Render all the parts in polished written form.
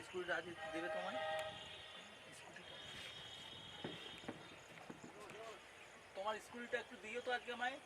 স্কুটিটা আজ দেবে তোমায়, তোমার স্কুটিটা একটু দিও তো আজকে আমায়।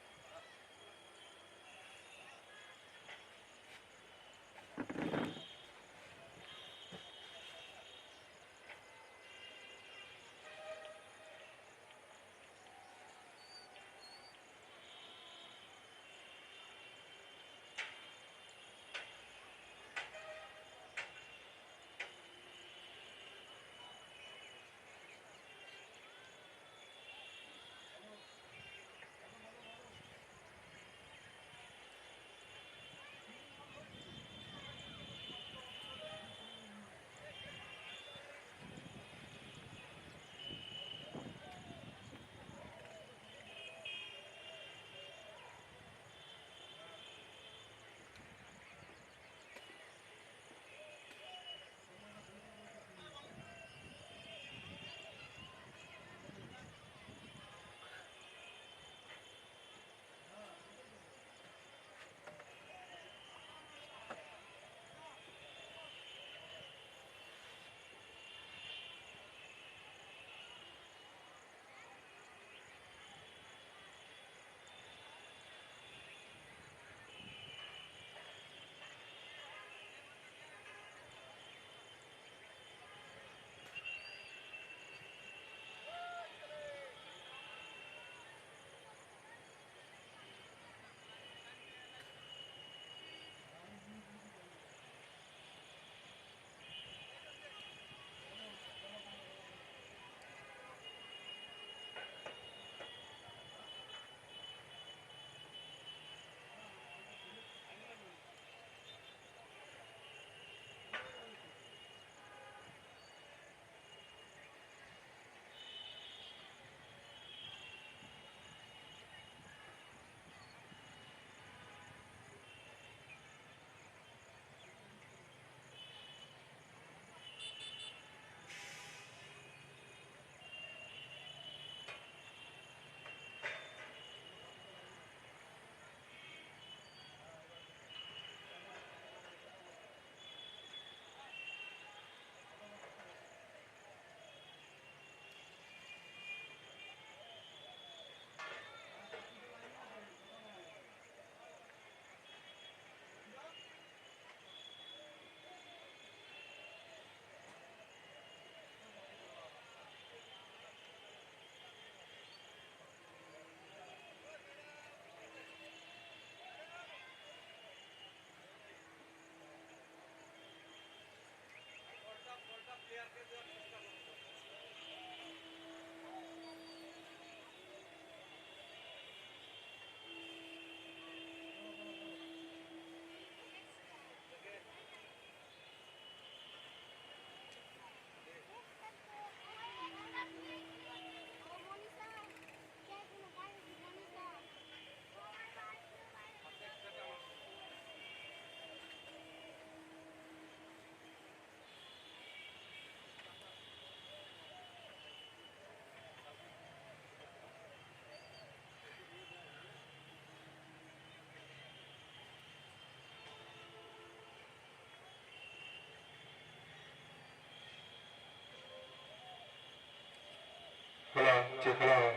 Hello, check hello.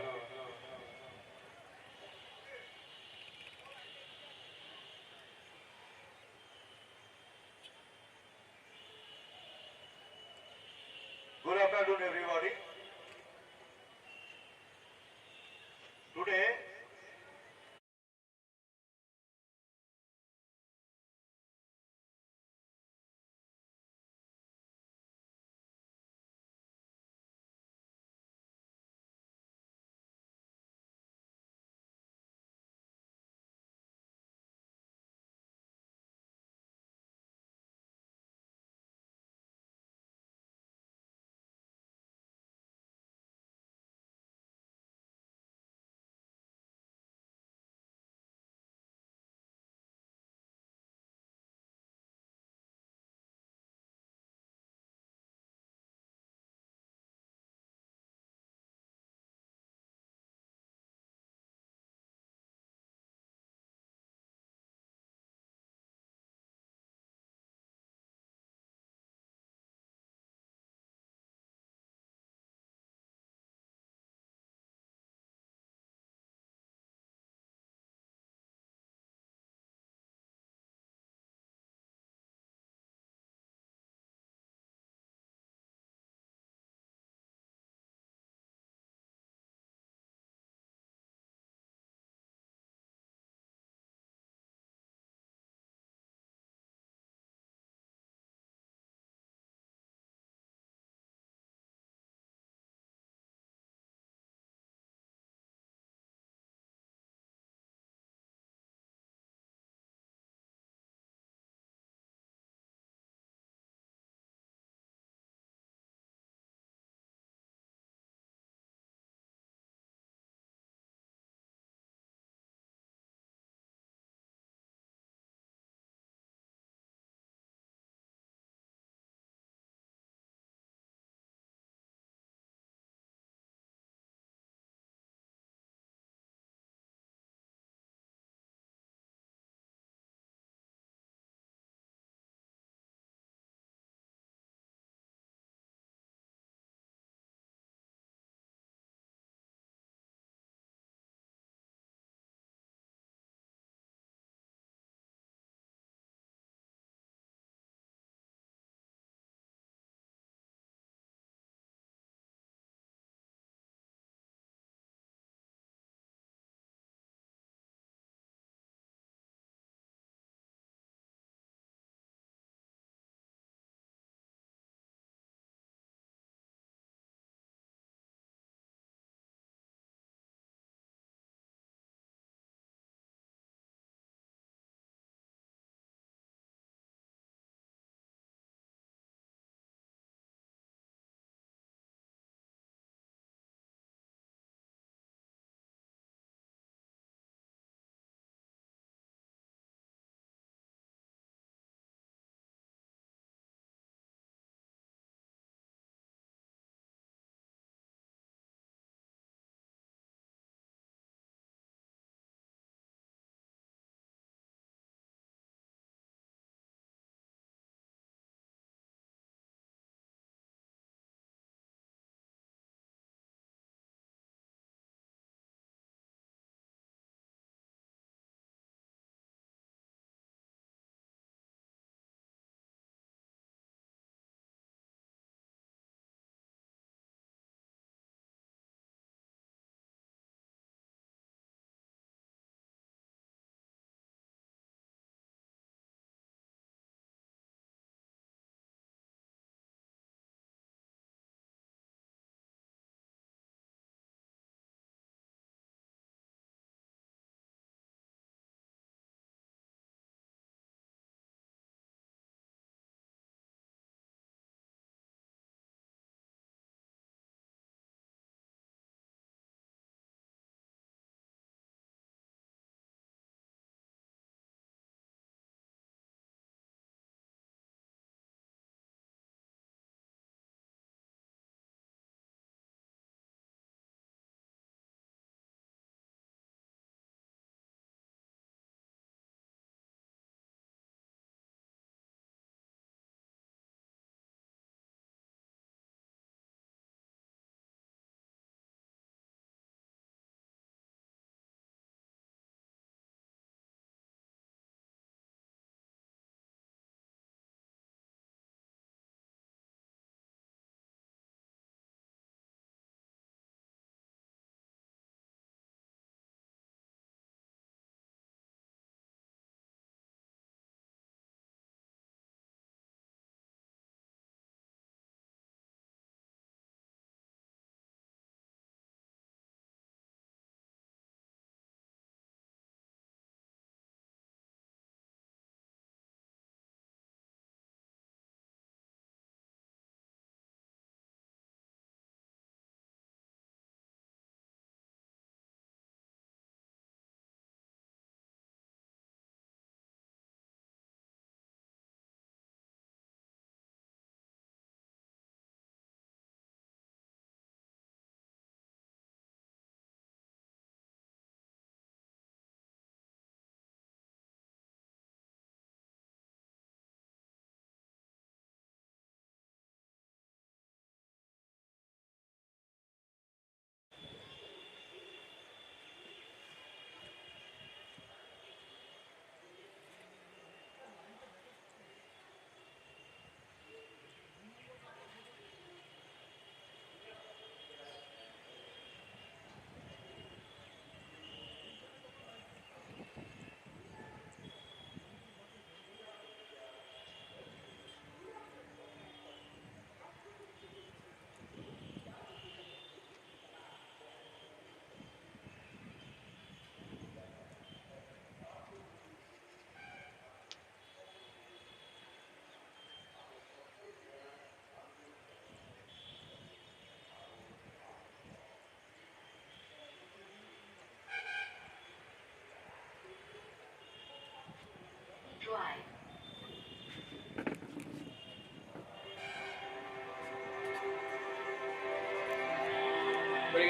Good afternoon, everybody. Today,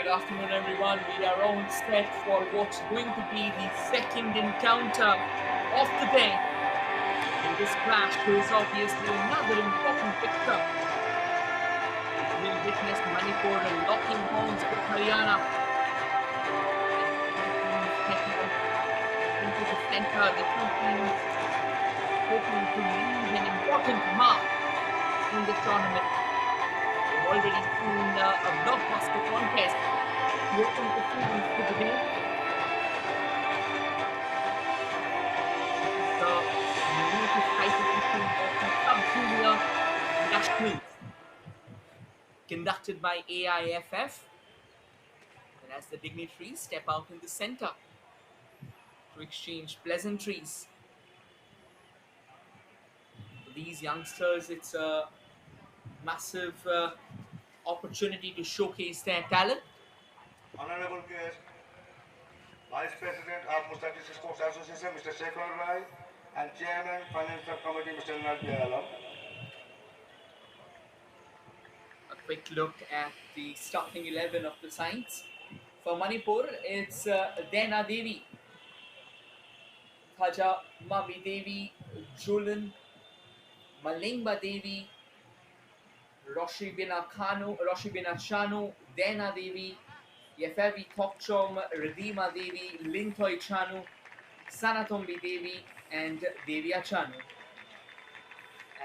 good afternoon, everyone. We are all set for what's going to be the second encounter of the day. In this clash, there is obviously another important picture. We'll witness Manipur locking horns with Haryana. And step out into the center, the two teams hoping to leave an important mark in the tournament. We've already seen a blockbuster contest to open the series for the day. The latest title issue of the Sub-Junior Nationals conducted by AIFF. And as the dignitaries step out in the center to exchange pleasantries. For these youngsters, it's a massive opportunity to showcase their talent. Honorable guest, Vice President of Mustaqil Sports Association, Mr. Shekhar Rai, and Chairman, Financial Committee, Mr. Nadia Alam. A quick look at the starting 11 of the sides. For Manipur, it's Dena Devi, Khaja Mami Devi, Julan, Malingba Devi, Roshi Bina Chanu, Dena Devi, Yefevi Tokchom, Redima Devi, Lintoi Chanu, Sanatombi Devi, and Devia Chanu.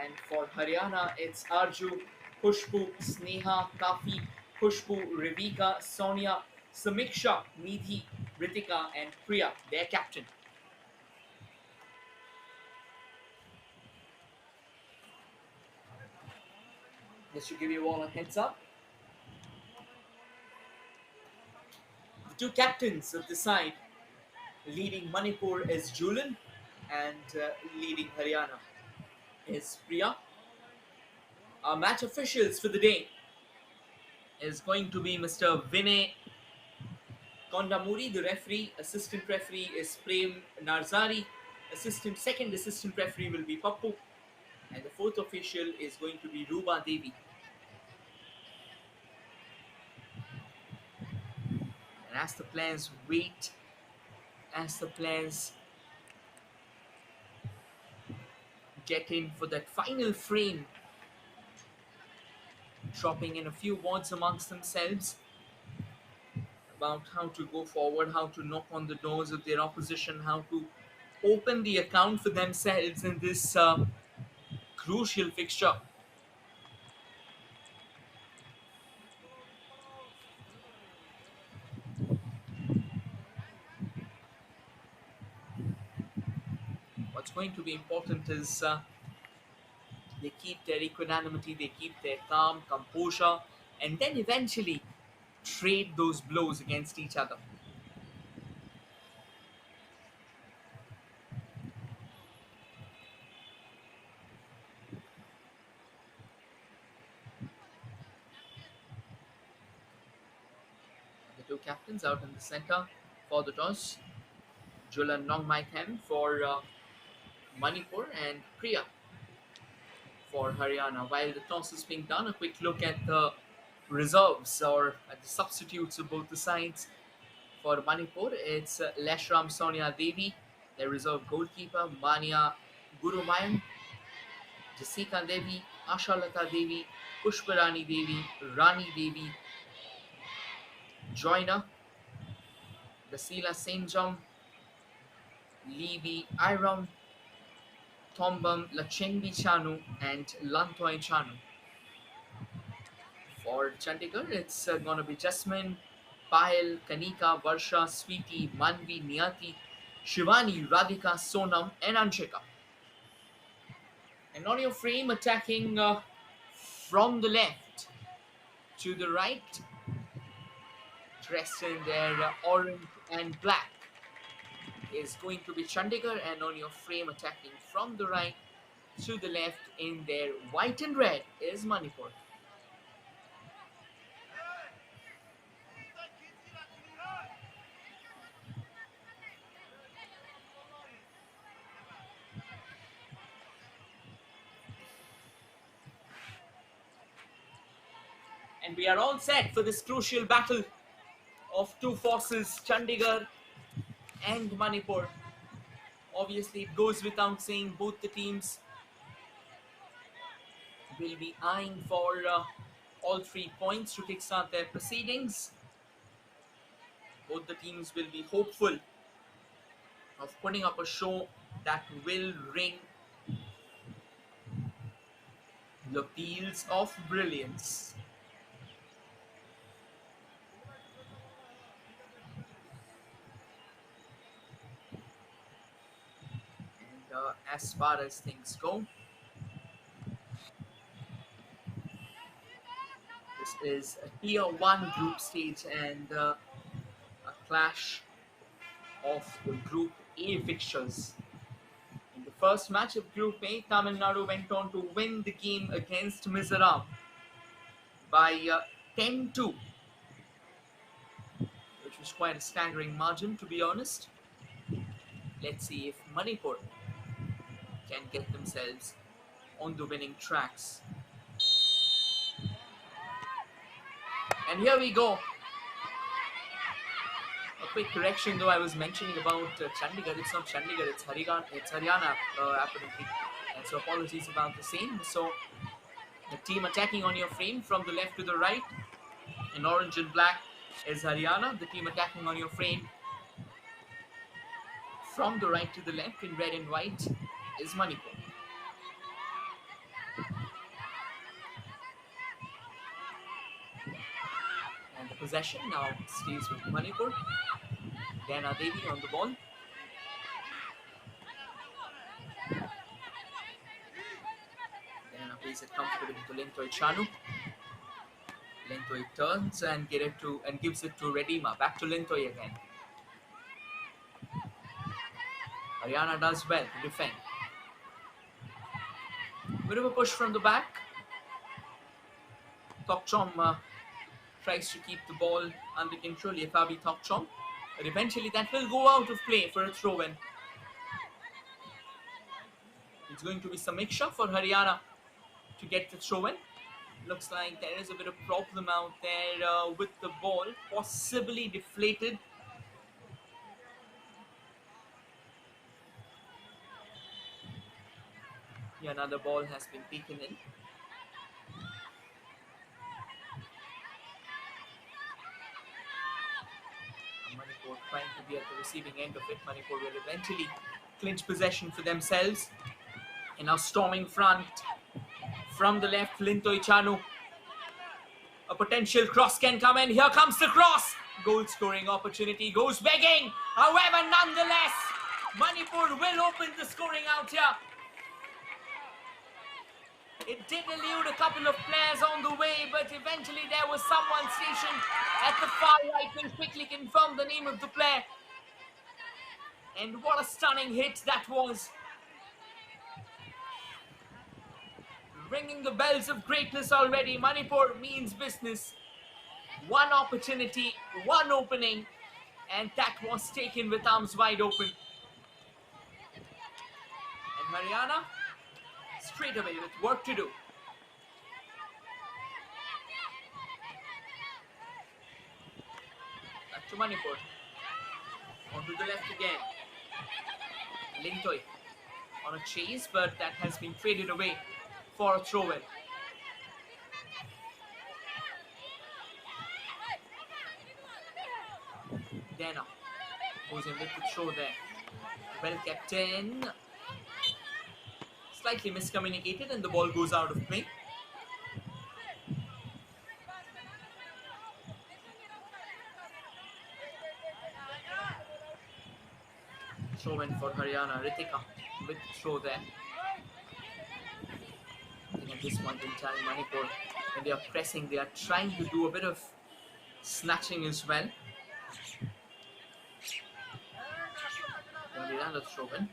And for Haryana, it's Arju, Khushbu, Sneha, Kafi, Khushbu, Revika, Sonia, Samiksha, Nidhi, Ritika, and Priya, their captain. Just to give you all a heads up, the two captains of the side leading Manipur is Julan and leading Haryana is Priya. Our match officials for the day is going to be Mr. Vinay Kondamuri, the referee. Assistant referee is Prem Narzari. Second assistant referee will be Pappu. And the fourth official is going to be Ruba Devi. And as the players wait, as the players get in for that final frame, dropping in a few words amongst themselves about how to go forward, how to knock on the doors of their opposition, how to open the account for themselves in this crucial fixture. What's going to be important is they keep their equanimity, they keep their calm, composure, and then eventually trade those blows against each other. The two captains out in the center for the toss. Julan Nongmaitem for Manipur and Priya for Haryana. While the toss is being done, a quick look at the reserves or at the substitutes of both the sides. For Manipur, it's Leshram Sonia Devi, their reserve goalkeeper, Mania Gurumayan, Jessica Devi, Ashalata Devi, Pushparani Devi, Rani Devi, Joyna, Basila Senjam, Levi Iron, Tombam Lachengbi Chanu, and Lantoi Chanu. For Chandigarh, it's going to be Jasmine, Payal, Kanika, Varsha, Sweetie, Manvi, Niyati, Shivani, Radhika, Sonam, and Anshika. And on your frame, attacking from the left to the right, dressed in their orange and black, is going to be Chandigarh, and on your frame, attacking from the right to the left in their white and red is Manipur. And we are all set for this crucial battle of two forces, Chandigarh and Manipur. Obviously, it goes without saying both the teams will be eyeing for all 3 points to kickstart their proceedings. Both the teams will be hopeful of putting up a show that will ring the peals of brilliance. And as far as things go, this is a Tier 1 group stage and a clash of the Group A fixtures. In the first match of Group A, Tamil Nadu went on to win the game against Mizoram by 10-2, which was quite a staggering margin, to be honest. Let's see if Manipur can get themselves on the winning tracks. And here we go. A quick correction, though, I was mentioning about Chandigarh. It's not Chandigarh, it's Haryana, apparently. And so apologies about the same. So the team attacking on your frame from the left to the right. In orange and black is Haryana. The team attacking on your frame from the right to the left in red and white is Manipur. And the possession now stays with Manipur. Dana Devi on the ball. Dana plays it comfortably to Lintoi Chanu. Lintoi turns and gives it to Redima. Back to Lintoi again. Haryana does well to defend. Bit of a push from the back. Tokchom tries to keep the ball under control. Yefabi Tokchom. But eventually that will go out of play for a throw-in. It's going to be Samiksha for Haryana to get the throw-in. Looks like there is a bit of problem out there with the ball, possibly deflated. Yeah, another ball has been taken in. Manipur trying to be at the receiving end of it. Manipur will eventually clinch possession for themselves. And now storming front from the left, Lintoi Chanu. A potential cross can come in. Here comes the cross. Goal scoring opportunity goes begging. However, nonetheless, Manipur will open the scoring out here. It did elude a couple of players on the way, but eventually there was someone stationed at the far right who quickly confirmed the name of the player. And what a stunning hit that was. Ringing the bells of greatness already. Manipur means business. One opportunity, one opening, and that was taken with arms wide open. And Haryana straight away with work to do. Back to Manipur. Onto the left again. Lintoi on a chase, but that has been traded away for a throw-in. Dana goes in with the throw there. Well kept in. Slightly miscommunicated and the ball goes out of play. Throw in for Haryana. Ritika with the throw there. And at this point in time, Manipur, when they are pressing, they are trying to do a bit of snatching as well. And they ran the throw in.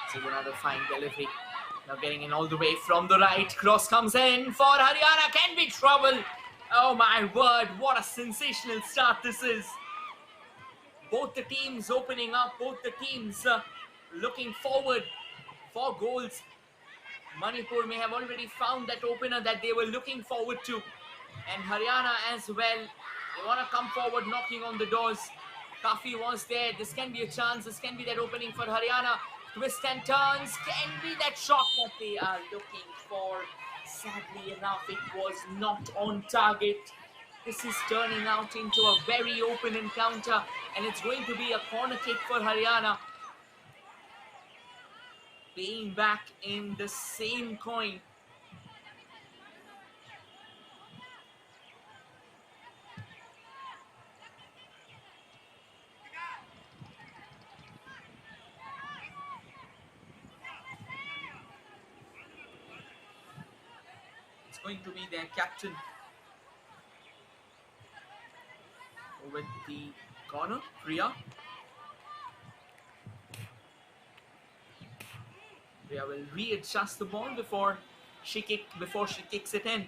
This is another fine delivery. Now getting in all the way from the right. Cross comes in for Haryana. Can be trouble. Oh my word. What a sensational start this is. Both the teams opening up, both the teams looking forward for goals. Manipur may have already found that opener that they were looking forward to. And Haryana as well. They want to come forward, knocking on the doors. Kafi was there. This can be a chance. This can be that opening for Haryana. Twist and turns. Can be that shot that they are looking for. Sadly enough, it was not on target. This is turning out into a very open encounter, and it's going to be a corner kick for Haryana. Paying back in the same coin. It's going to be their captain with the corner, Priya. Priya will readjust the ball before she kicks it in.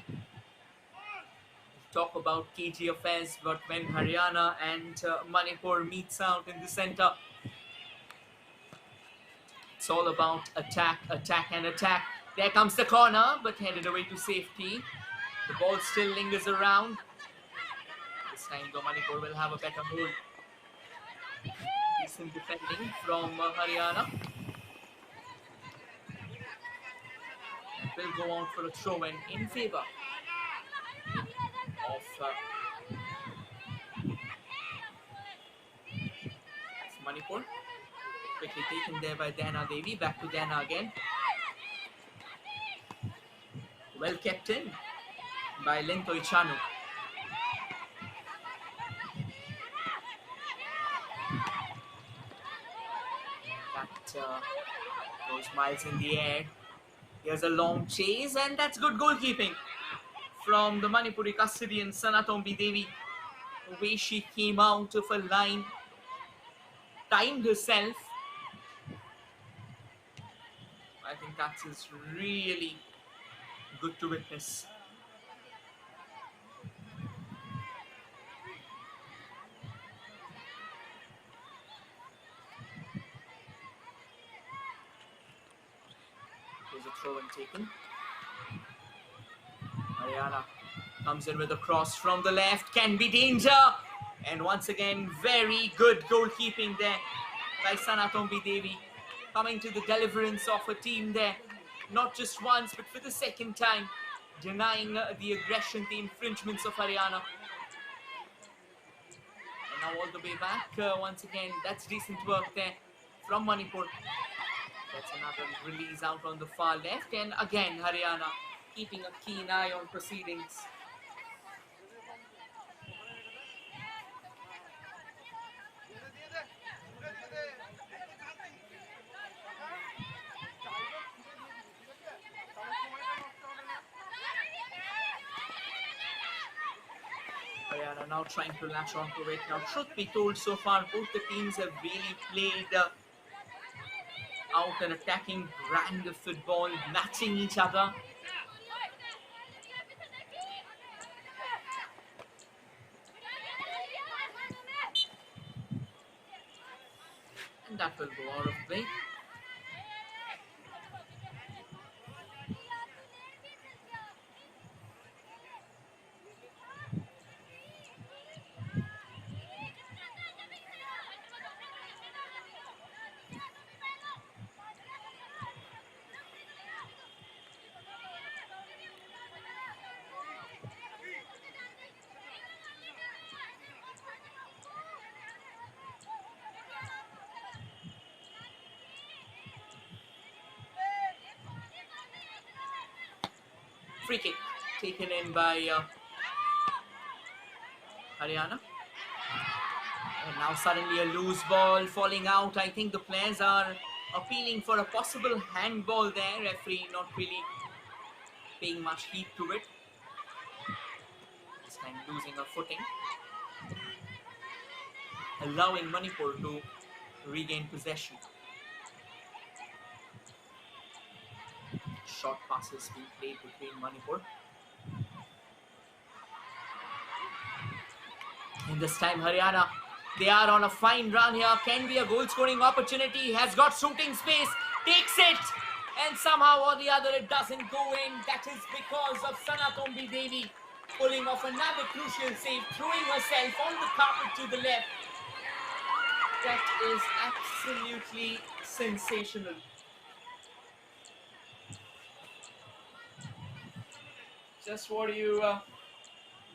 Talk about KG affairs, but when Haryana and Manipur meets out in the center, it's all about attack, attack and attack. There comes the corner, but headed away to safety. The ball still lingers around. This time though, Manipur will have a better hold. Decent defending from Haryana. And will go out for a throw in favour of Manipur. Quickly taken there by Dana Devi. Back to Dana again. Well kept in by Lintoi Chanu. That goes miles in the air. Here's a long chase, and that's good goalkeeping from the Manipuri custodian Sanatombi Devi. The way she came out of a line, timed herself. I think that is really good to witness. There's a throw and taken. Haryana comes in with a cross from the left. Can be danger. And once again, very good goalkeeping there by Sanatombi Devi. Coming to the deliverance of her team there. Not just once, but for the second time. Denying the aggression, the infringements of Haryana. And now all the way back. Once again, that's decent work there from Manipur. That's another release out on the far left. And again, Haryana keeping a keen eye on proceedings. Haryana now trying to latch onto it. Now, truth be told, so far both the teams have really played out an attacking brand of football, matching each other. And that will go out of play. Free kick taken in by Haryana. And now suddenly a loose ball falling out. I think the players are appealing for a possible handball there. Referee not really paying much heed to it. This time losing a footing. Allowing Manipur to regain possession. Short passes being played between Manipur. And this time Haryana They are on a fine run here. Can be a goal scoring opportunity. Has got shooting space. Takes it. And somehow or the other it doesn't go in. That is because of Sanatombi Devi pulling off another crucial save, throwing herself on the carpet to the left. That is absolutely sensational. Just what you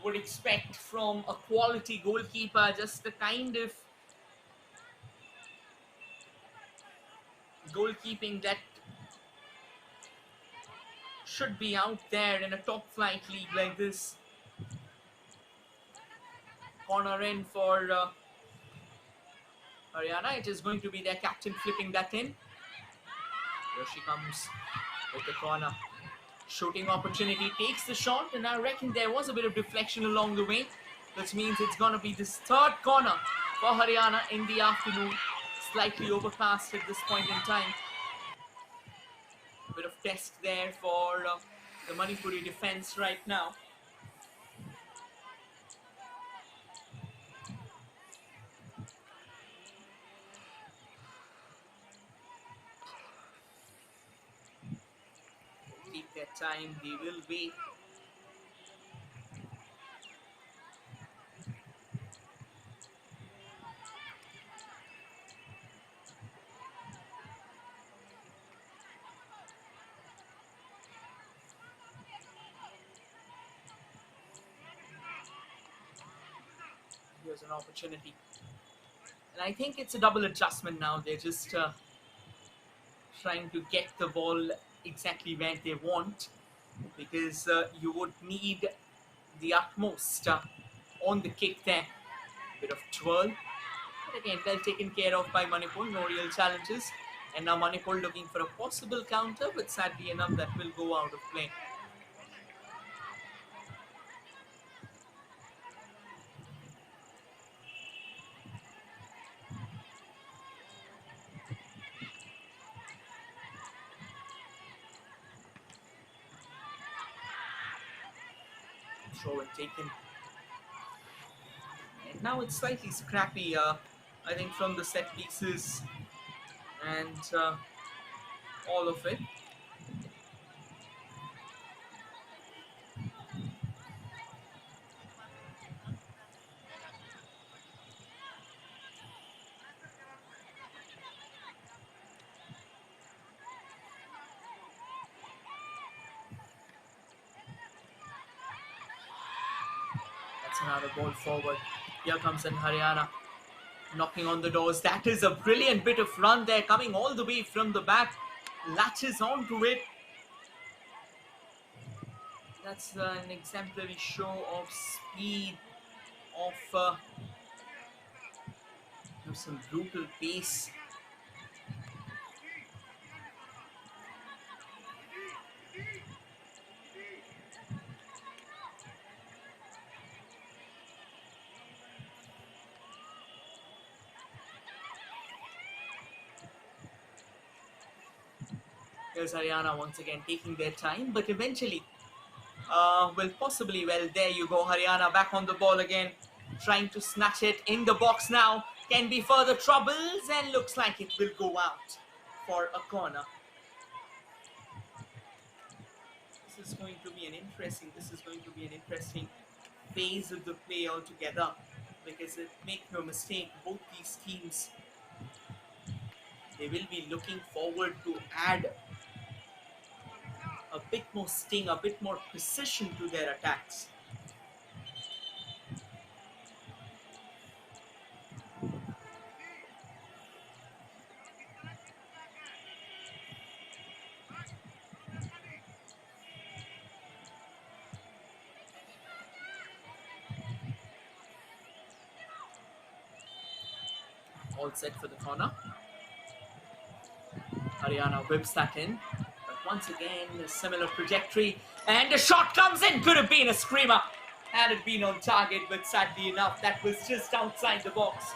would expect from a quality goalkeeper. Just the kind of goalkeeping that should be out there in a top flight league like this. Corner in for Haryana. It is going to be their captain flipping that in. Here she comes with the corner. Shooting opportunity, takes the shot, and I reckon there was a bit of deflection along the way, which means it's going to be this third corner for Haryana in the afternoon. Slightly overcast at this point in time. A bit of test there for the Manipuri defense right now. Take their time, they will wait. Here's an opportunity. And I think it's a double adjustment now. They're just trying to get the ball exactly where they want, because you would need the utmost on the kick there. Bit of twirl. But again, well taken care of by Manipur. No real challenges. And now Manipur looking for a possible counter, but sadly enough that will go out of play. Throw and taken. And now it's slightly scrappy, I think, from the set pieces and all of it. That's another ball forward. Here comes in Haryana, knocking on the doors. That is a brilliant bit of run there, coming all the way from the back, latches onto it. That's an exemplary show of speed, of some brutal pace. Here's Haryana once again taking their time, but eventually, there you go. Haryana back on the ball again, trying to snatch it in the box now. Can be further troubles, and looks like it will go out for a corner. This is going to be an interesting phase of the play altogether, because make no mistake, both these teams, they will be looking forward to add a bit more sting, a bit more precision to their attacks. All set for the corner. Haryana whips that in. Once again, a similar trajectory, and a shot comes in. Could have been a screamer had it been on target, but sadly enough, that was just outside the box.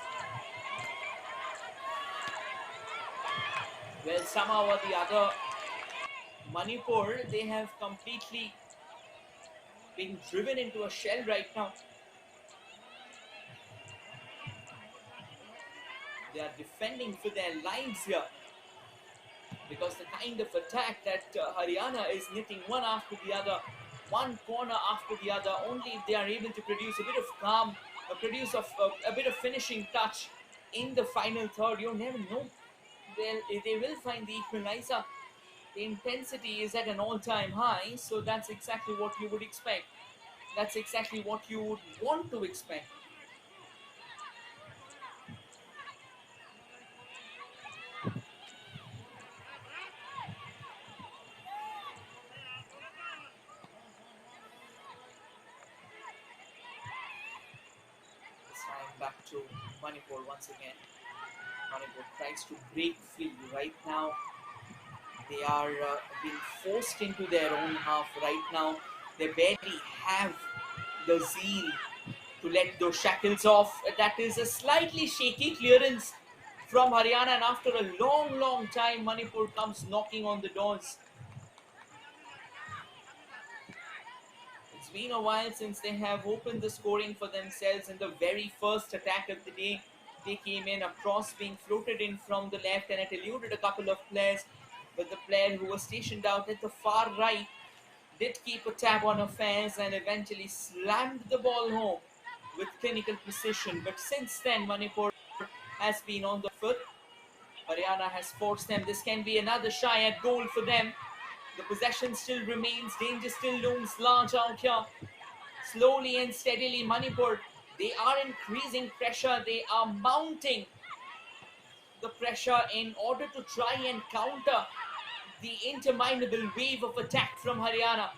Well, somehow or the other, Manipur, they have completely been driven into a shell right now. They are defending for their lives here because the kind of attack that Haryana is knitting one after the other, one corner after the other, only if they are able to produce a bit of calm, a bit of finishing touch in the final third. You never know. They will find the equalizer. The intensity is at an all-time high, so that's exactly what you would expect. That's exactly what you would want to expect. This time back to Manipur once again. Manipur tries to break free right now. They are being forced into their own half right now. They barely have the zeal to let those shackles off. That is a slightly shaky clearance from Haryana, and after a long, long time, Manipur comes knocking on the doors. It's been a while since they have opened the scoring for themselves in the very first attack of the day. They came in, a cross being floated in from the left, and it eluded a couple of players. But the player who was stationed out at the far right did keep a tab on affairs and eventually slammed the ball home with clinical precision. But since then, Manipur has been on the foot. Haryana has forced them. This can be another shy at goal for them. The possession still remains. Danger still looms large out here. Slowly and steadily, Manipur, they are increasing pressure. They are mounting the pressure in order to try and counter the interminable wave of attack from Haryana.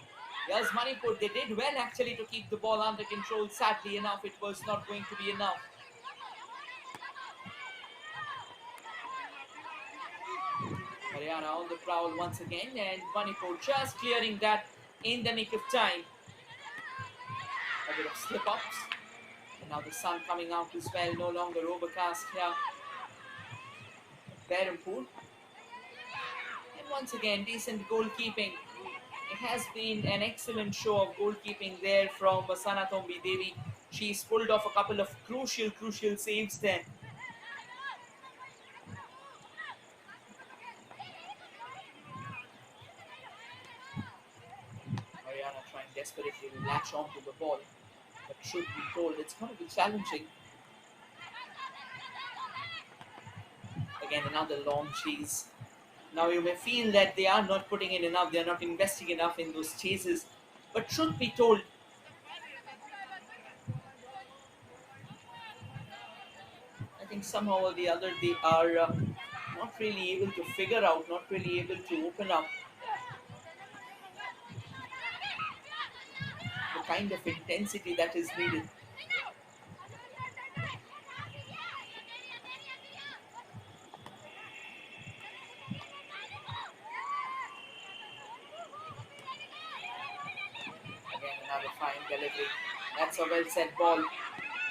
Yes, Manipur, they did well actually to keep the ball under control. Sadly enough, it was not going to be enough. Haryana on the prowl once again, and Manipur just clearing that in the nick of time. A bit of slip-ups. And now the sun coming out as well, no longer overcast here. Berhampur. And once again, decent goalkeeping. It has been an excellent show of goalkeeping there from Basana Tombi Devi. She's pulled off a couple of crucial saves there. Haryana trying desperately to latch onto the ball, but should be told it's going to be challenging. Again, another long chase. Now you may feel that they are not putting in enough, they are not investing enough in those chases, but truth be told, I think somehow or the other they are not really able to figure out, not really able to open up the kind of intensity that is needed. Again, another fine delivery. That's a well set ball.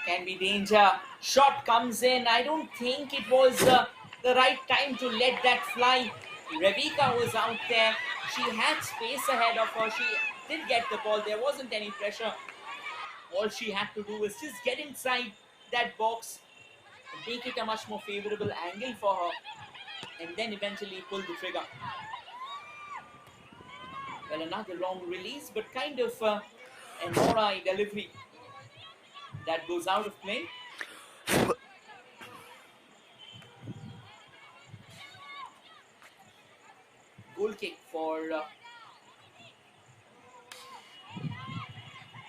Can be danger. Shot comes in. I don't think it was the right time to let that fly. Rebecca was out there. She had space ahead of her. She did get the ball. There wasn't any pressure. All she had to do was just get inside that box, make it a much more favorable angle for her, and then eventually pull the trigger. Well, another long release, but kind of an alright delivery that goes out of play. Goal kick for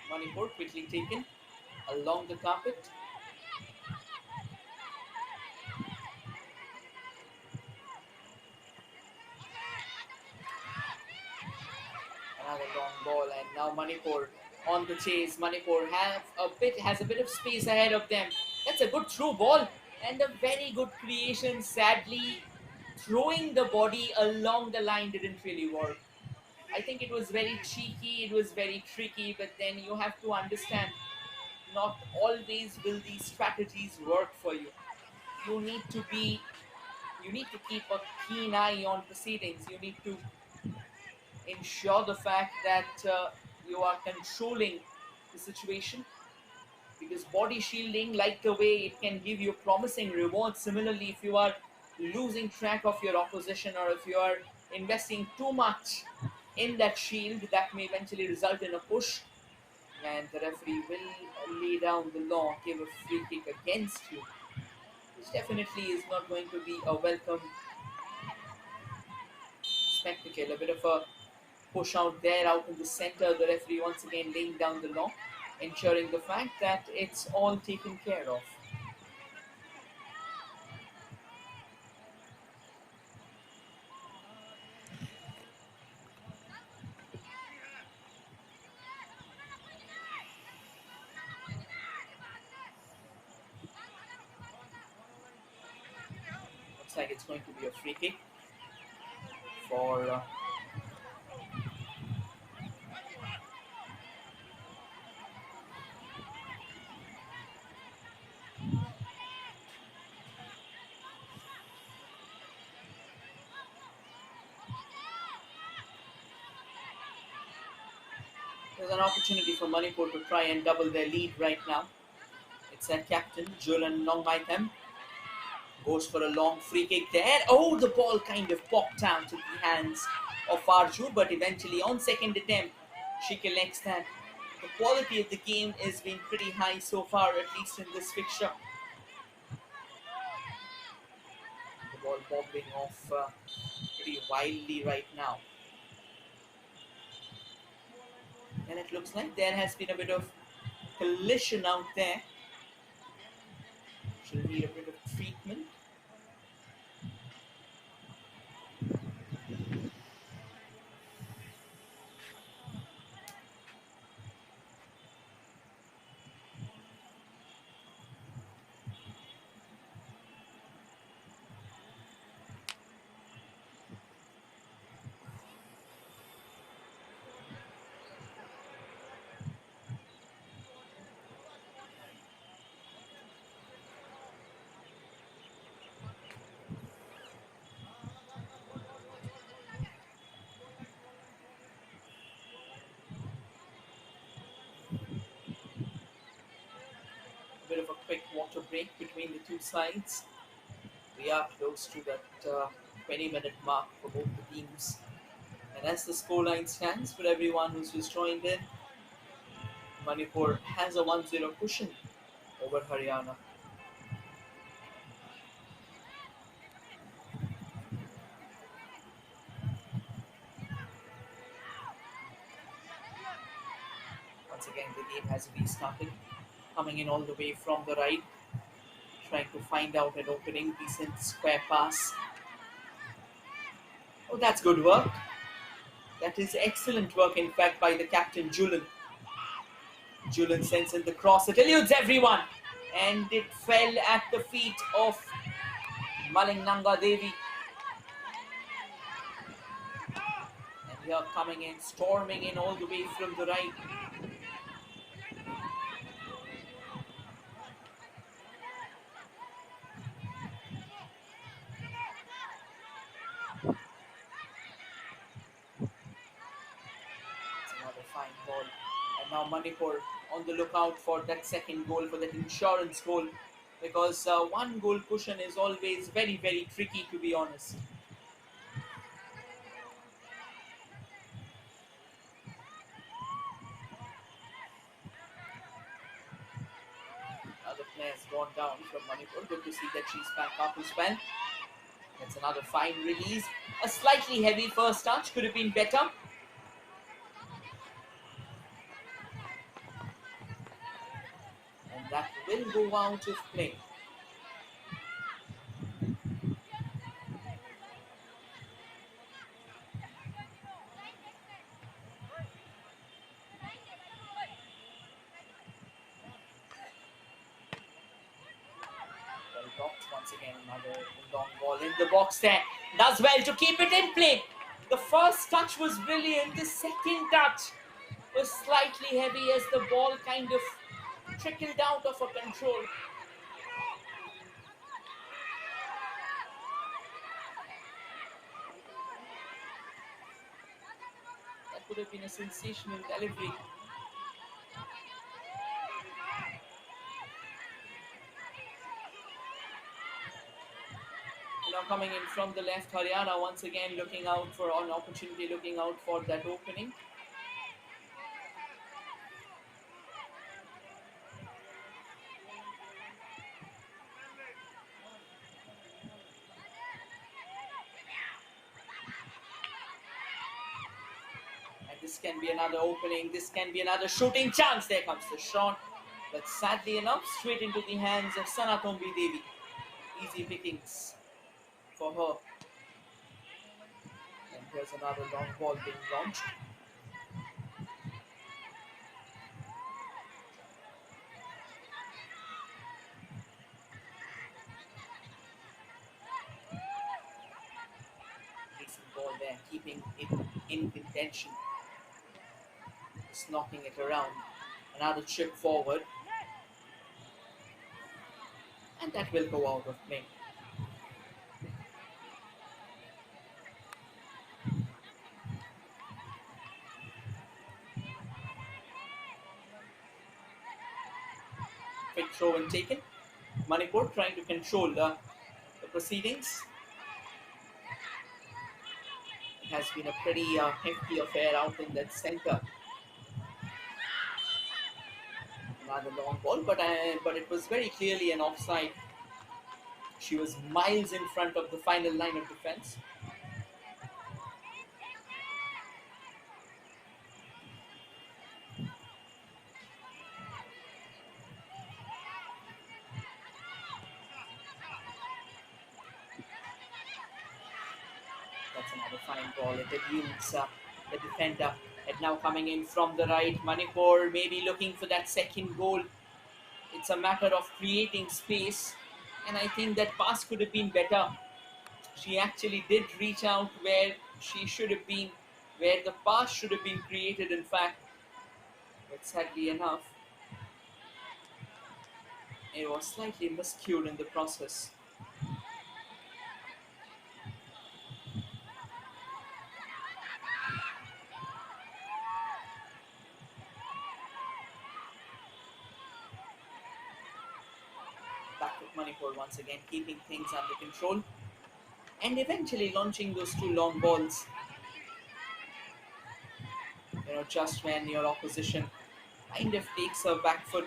Manipur, quickly taken along the carpet. Another long ball, and now Manipur on the chase. Manipur has a bit of space ahead of them. That's a good through ball and a very good creation. Sadly, throwing the body along the line didn't really work. I think it was very cheeky, it was very tricky, but then you have to understand not always will these strategies work for you. You need to be you need to keep a keen eye on proceedings. You need to ensure the fact that you are controlling the situation because body shielding, like the way it can give you promising rewards, similarly if you are losing track of your opposition or if you are investing too much in that shield, that may eventually result in a push, and the referee will lay down the law, give a free kick against you, which definitely is not going to be a welcome spectacle. A bit of a push out there, out in the center. The referee once again laying down the law, ensuring the fact that it's all taken care of. Looks like it's going to be a free kick for there's an opportunity for Manipur to try and double their lead right now. It's their captain, Julan Nongmaitem, goes for a long free kick there. Oh, the ball kind of popped out to the hands of Arju, but eventually on second attempt, she collects that. The quality of the game has been pretty high so far, at least in this fixture. The ball bobbling off pretty wildly right now. And it looks like there has been a bit of collision out there. She'll need a bit of treatment. A bit of a quick water break between the two sides. We are close to that 20-minute mark for both the teams. And as the scoreline stands, for everyone who's just joined in, Manipur has a 1-0 cushion over Haryana. Once again, the game has restarted, coming in all the way from the right, trying to find out an opening, decent square pass. Oh, that's good work. That is excellent work, in fact, by the captain, Julan. Julan sends in the cross. It eludes everyone. And it fell at the feet of Malingnanga Devi. And here coming in, storming in all the way from the right. It's another fine ball. And now Manipur on the lookout for that second goal, for that insurance goal. Because one goal cushion is always very, very tricky, to be honest. Another player has gone down from Manipur. Good to see that she's back up as well. That's another fine release. A slightly heavy first touch, could have been better. And that will go out of play. Well blocked once again. Another long ball in the box there. Does well to keep it in play. The first touch was brilliant. The second touch was slightly heavy as the ball kind of trickled out of her control. That could have been a sensational delivery. now coming in from the left, Haryana once again looking out for an opportunity, looking out for that opening. And this can be another opening, this can be another shooting chance. There comes the shot, but sadly enough, straight into the hands of Sanatombi Devi. Easy pickings for her. And here's another long ball being launched. Decent ball there, keeping it in contention. Just knocking it around. Another chip forward. And that will go out of play. Quick throw and taken. Manipur trying to control the proceedings. It has been a pretty hefty affair out in that center. Another long ball, but it was very clearly an offside. She was miles in front of the final line of defense. That's another fine ball. It eludes the defender. And now coming in from the right, Manipur maybe looking for that second goal. It's a matter of creating space, and I think that pass could have been better. She actually did reach out where she should have been, where the pass should have been created, in fact. But sadly enough, it was slightly miscued in the process. Back with Manipur once again, keeping things under control and eventually launching those two long balls. Just when your opposition kind of takes a back foot,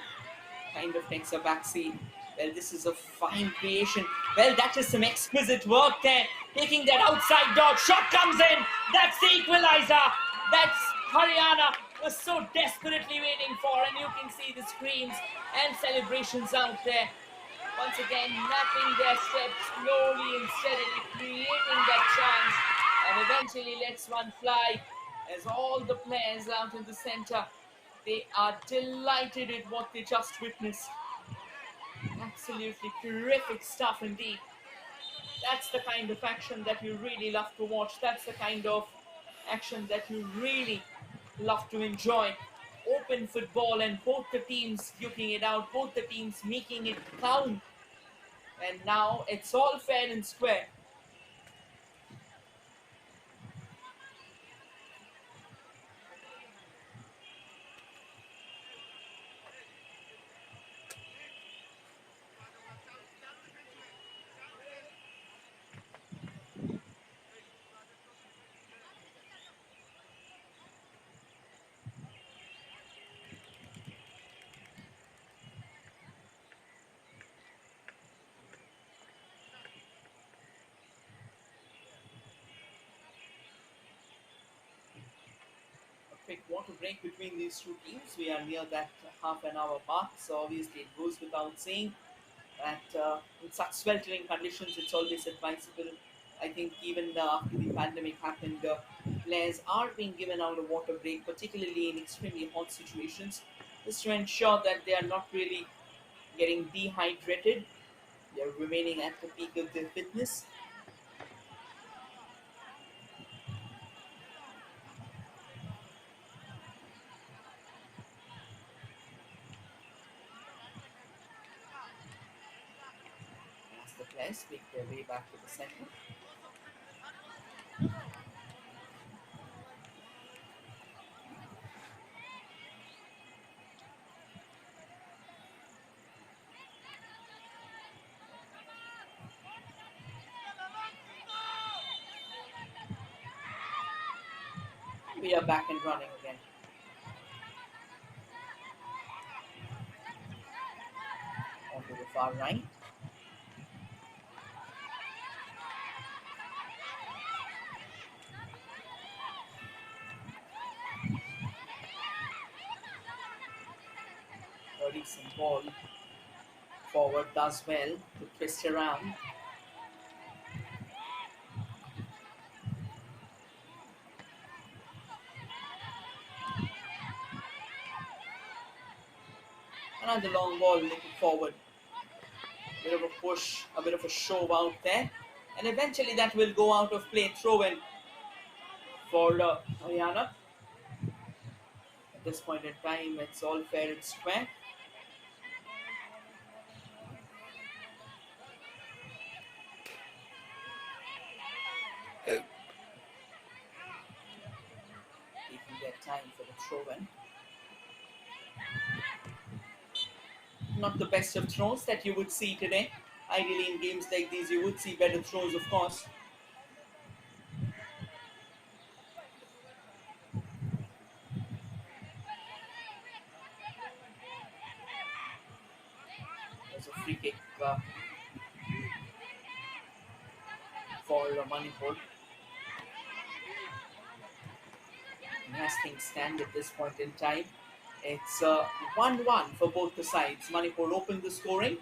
kind of takes a back seat. Well, this is a fine creation. Well, that is some exquisite work there. Taking that outside dot, shot comes in. That's the equalizer. That's Haryana was so desperately waiting for, and you can see the screams and celebrations out there. Once again, mapping their steps slowly and steadily, creating that chance, and eventually lets one fly. As all the players out in the center, they are delighted at what they just witnessed. Absolutely terrific stuff indeed. That's the kind of action that you really love to watch. That's the kind of action that you really love to enjoy. Open football and both the teams duking it out, both the teams making it count. And now it's all fair and square. Quick water break between these two teams. We are near that half an hour mark, so obviously it goes without saying that in such sweltering conditions, it's always advisable. I think even after the pandemic happened, players are being given out a water break, particularly in extremely hot situations, just to ensure that they are not really getting dehydrated. They are remaining at the peak of their fitness. As the players make their way back to the center. We are back and running again. Onto the far right. A decent ball. Forward does well to twist around. Another long ball looking forward. A bit of a push, a bit of a shove out there. And eventually that will go out of play. Throw in for Haryana. At this point in time, it's all fair and square. Taking their time for the throw in. Not the best of throws that you would see today. Ideally, in games like these, you would see better throws, of course. There's a free kick for Manipur. And as things stand at this point in time, it's 1-1 for both the sides. Manipur opened the scoring,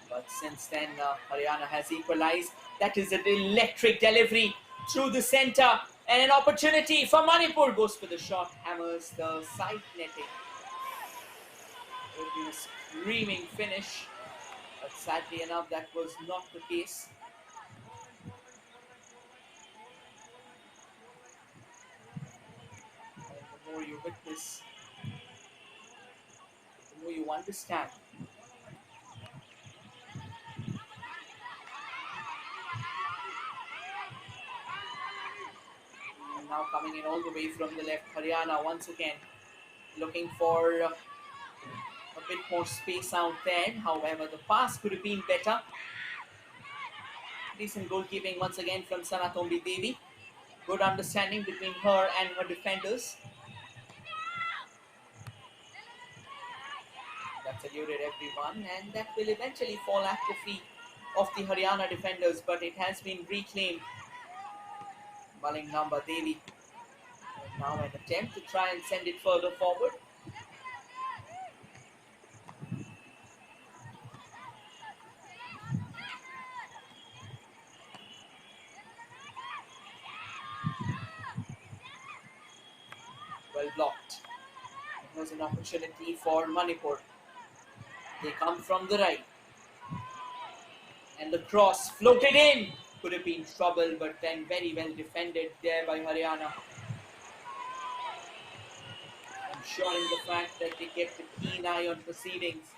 but since then Haryana has equalized. That is an electric delivery through the centre, and an opportunity for Manipur. Goes for the shot, hammers the side netting. It would be a screaming finish, but sadly enough that was not the case. And the more you witness, the more you understand. And now coming in all the way from the left, Haryana once again looking for a bit more space out there. However, the pass could have been better. Decent goalkeeping once again from Sanatombi Devi. Good understanding between her and her defenders. That's eluded everyone, and that will eventually fall at the feet of the Haryana defenders, but it has been reclaimed. Baling number Devi. And now an attempt to try and send it further forward. Well blocked. It was an opportunity for Manipur. They come from the right. And the cross floated in. Could have been trouble, but then very well defended there by Haryana. Ensuring the fact that they kept a keen eye on proceedings.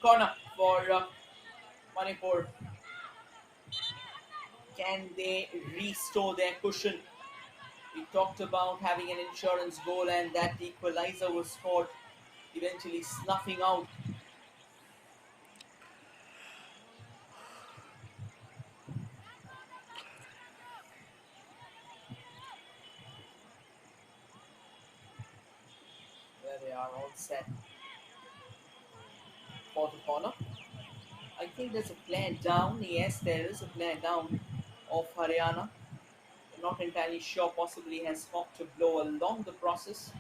Corner for Manipur. Can they restore their cushion? We talked about having an insurance goal, and that equalizer was scored, eventually snuffing out. There they are, all set for the corner. I think there's a player down. Yes, there is a player down of Haryana. I'm not entirely sure. Possibly has stopped to blow along the process.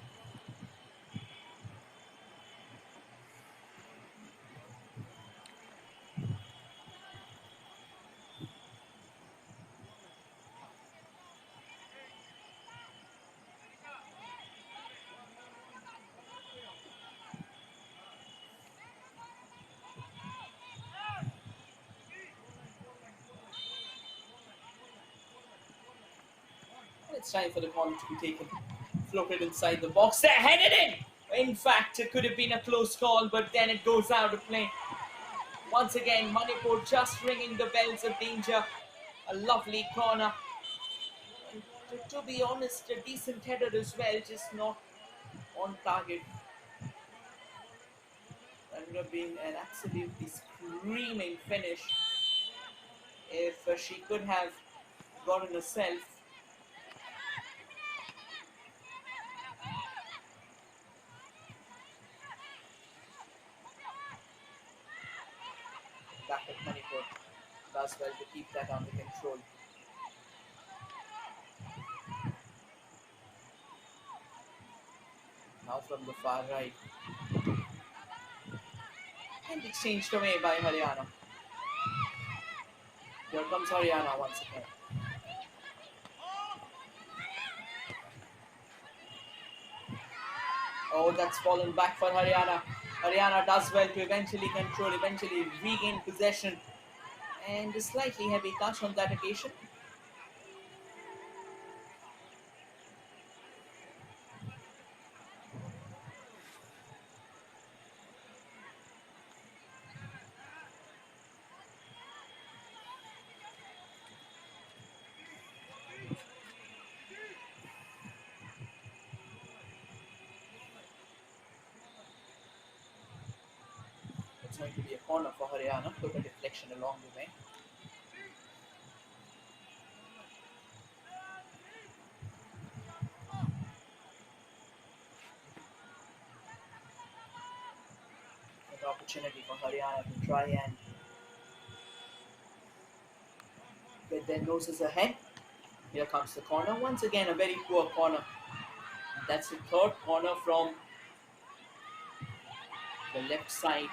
It's time for the corner to be taken. Floated inside the box. They're headed in! In fact, it could have been a close call, but then it goes out of play. Once again, Manipur just ringing the bells of danger. A lovely corner. And to be honest, a decent header as well, just not on target. That would have been an absolutely screaming finish if she could have gotten herself. Back at Manipur does well to keep that under control. Now from the far right. And exchanged away by Haryana. Here comes Haryana once again. Oh, that's fallen back for Haryana. Haryana does well to eventually control, eventually regain possession. And a slightly heavy touch on that occasion. It's going to be a corner for Haryana. Took a deflection along the way. An opportunity for Haryana to try and get their noses ahead. Here comes the corner. Once again, a very poor corner. That's the third corner from the left side.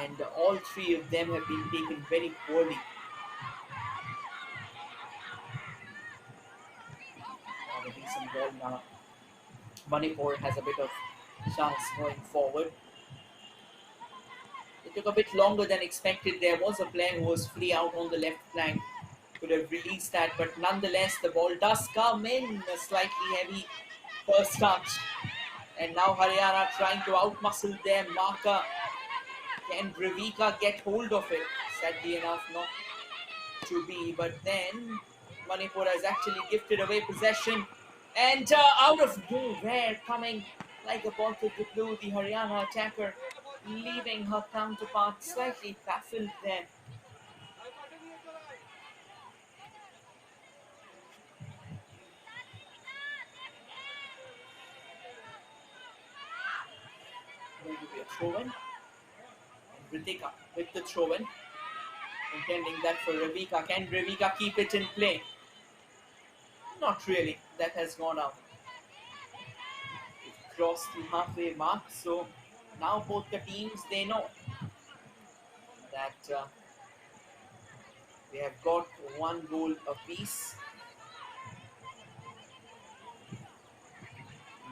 And all three of them have been taken very poorly. A decent ball now. Manipur has a bit of chance going forward. It took a bit longer than expected. There was a player who was free out on the left flank. Could have released that, but nonetheless, the ball does come in. A slightly heavy first touch. And now Haryana trying to outmuscle their marker. Can Revika get hold of it? Sadly enough, not to be. But then Manipur has actually gifted away possession. And out of nowhere, coming like a bolt of the blue, the Haryana attacker, leaving her counterpart slightly baffled there. Going to be a throw-in. Ritika with the throw-in. Intending that for Revika. Can Revika keep it in play? Not really. That has gone out. It crossed the halfway mark. So now both the teams, they know that they have got one goal apiece.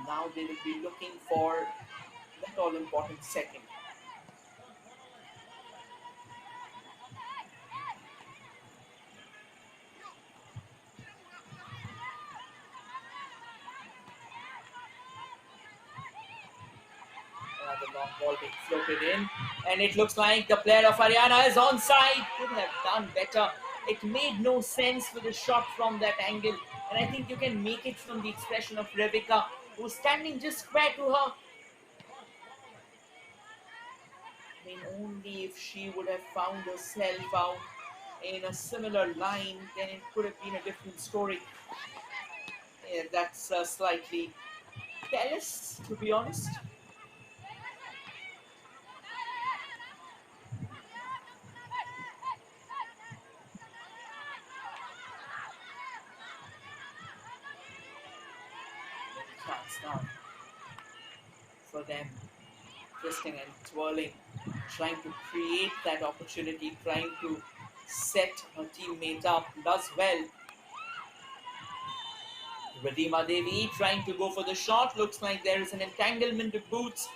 Now they will be looking for that all-important second. Another long ball being floated in, and it looks like the player of Haryana is onside. Could have done better. It made no sense for the shot from that angle, and I think you can make it from the expression of Revika, who's standing just square to her. I mean, only if she would have found herself out in a similar line, then it could have been a different story. Yeah, that's slightly careless, to be honest. Chance now for them, twisting and twirling, trying to create that opportunity, trying to set her teammate up. Does well. Radhima Devi trying to go for the shot. Looks like there is an entanglement of boots,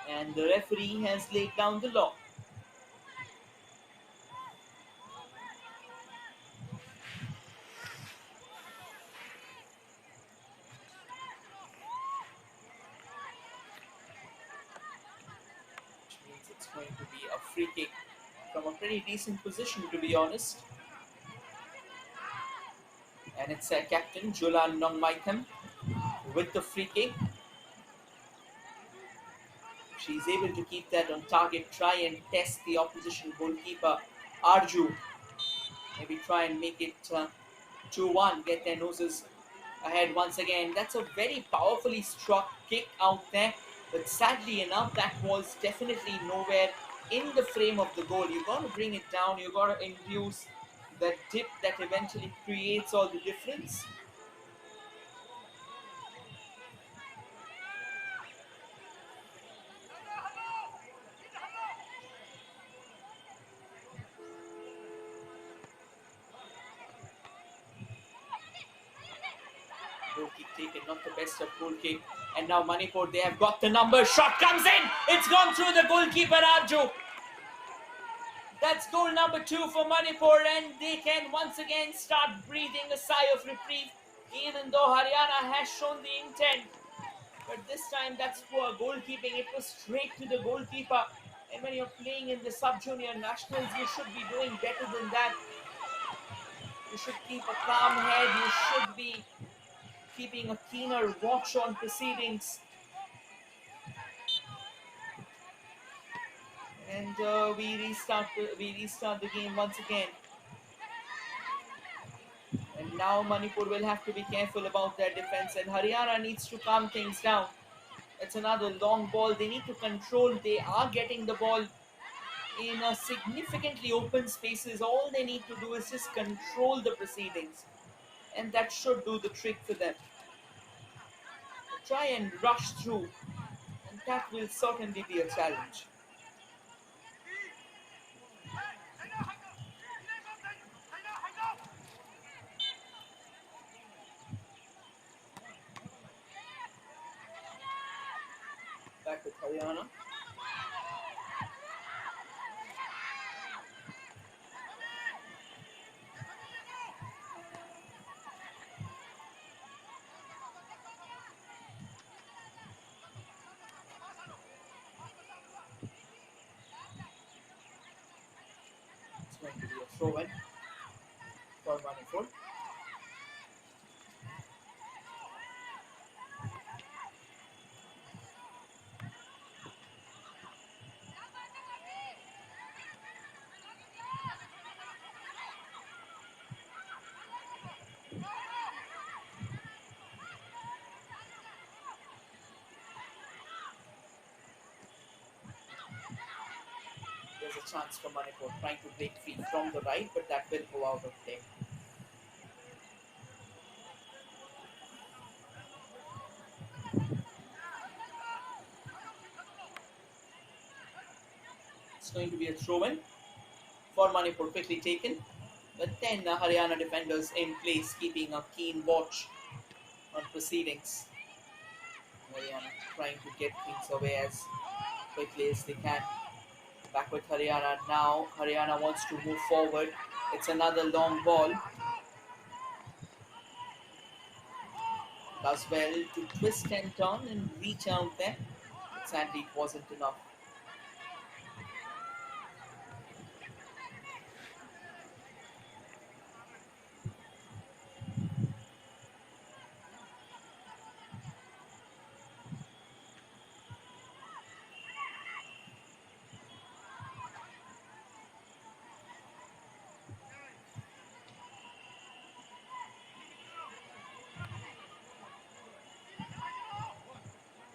and the referee has laid down the law. It's going to be a free kick from a pretty decent position, to be honest. And it's captain Julan Nongmaitam with the free kick. She's able to keep that on target, try and test the opposition goalkeeper Arju. Maybe try and make it 2-1, get their noses ahead once again. That's a very powerfully struck kick out there, but sadly enough, that was definitely nowhere in the frame of the goal. You got to bring it down, you got to induce that dip that eventually creates all the difference. Goal kick taken, not the best of goal kick. And now Manipur, they have got the number. Shot comes in. It's gone through the goalkeeper Arju. That's goal number 2 for Manipur, and they can once again start breathing a sigh of reprieve, even though Haryana has shown the intent. But this time, that's poor goalkeeping. It was straight to the goalkeeper. And when you're playing in the sub-junior nationals, you should be doing better than that. You should keep a calm head. You should be keeping a keener watch on proceedings. And we restart the game once again. And now Manipur will have to be careful about their defense, and Haryana needs to calm things down. It's another long ball. They need to control. They are getting the ball in a significantly open spaces. All they need to do is just control the proceedings, and that should do the trick for them. Try and rush through, and that will certainly be a challenge. Back with Haryana. It's going to be a throw-in for Manipur. There's a chance for Manipur trying to break free from the right, but that will go out of play. It's going to be a throw-in for Manipur, quickly taken. But then the Haryana defenders in place, keeping a keen watch on proceedings. Haryana trying to get things away as quickly as they can. Back with Haryana now. Haryana wants to move forward. It's another long ball. Does well to twist and turn and reach out there. But sadly, it wasn't enough.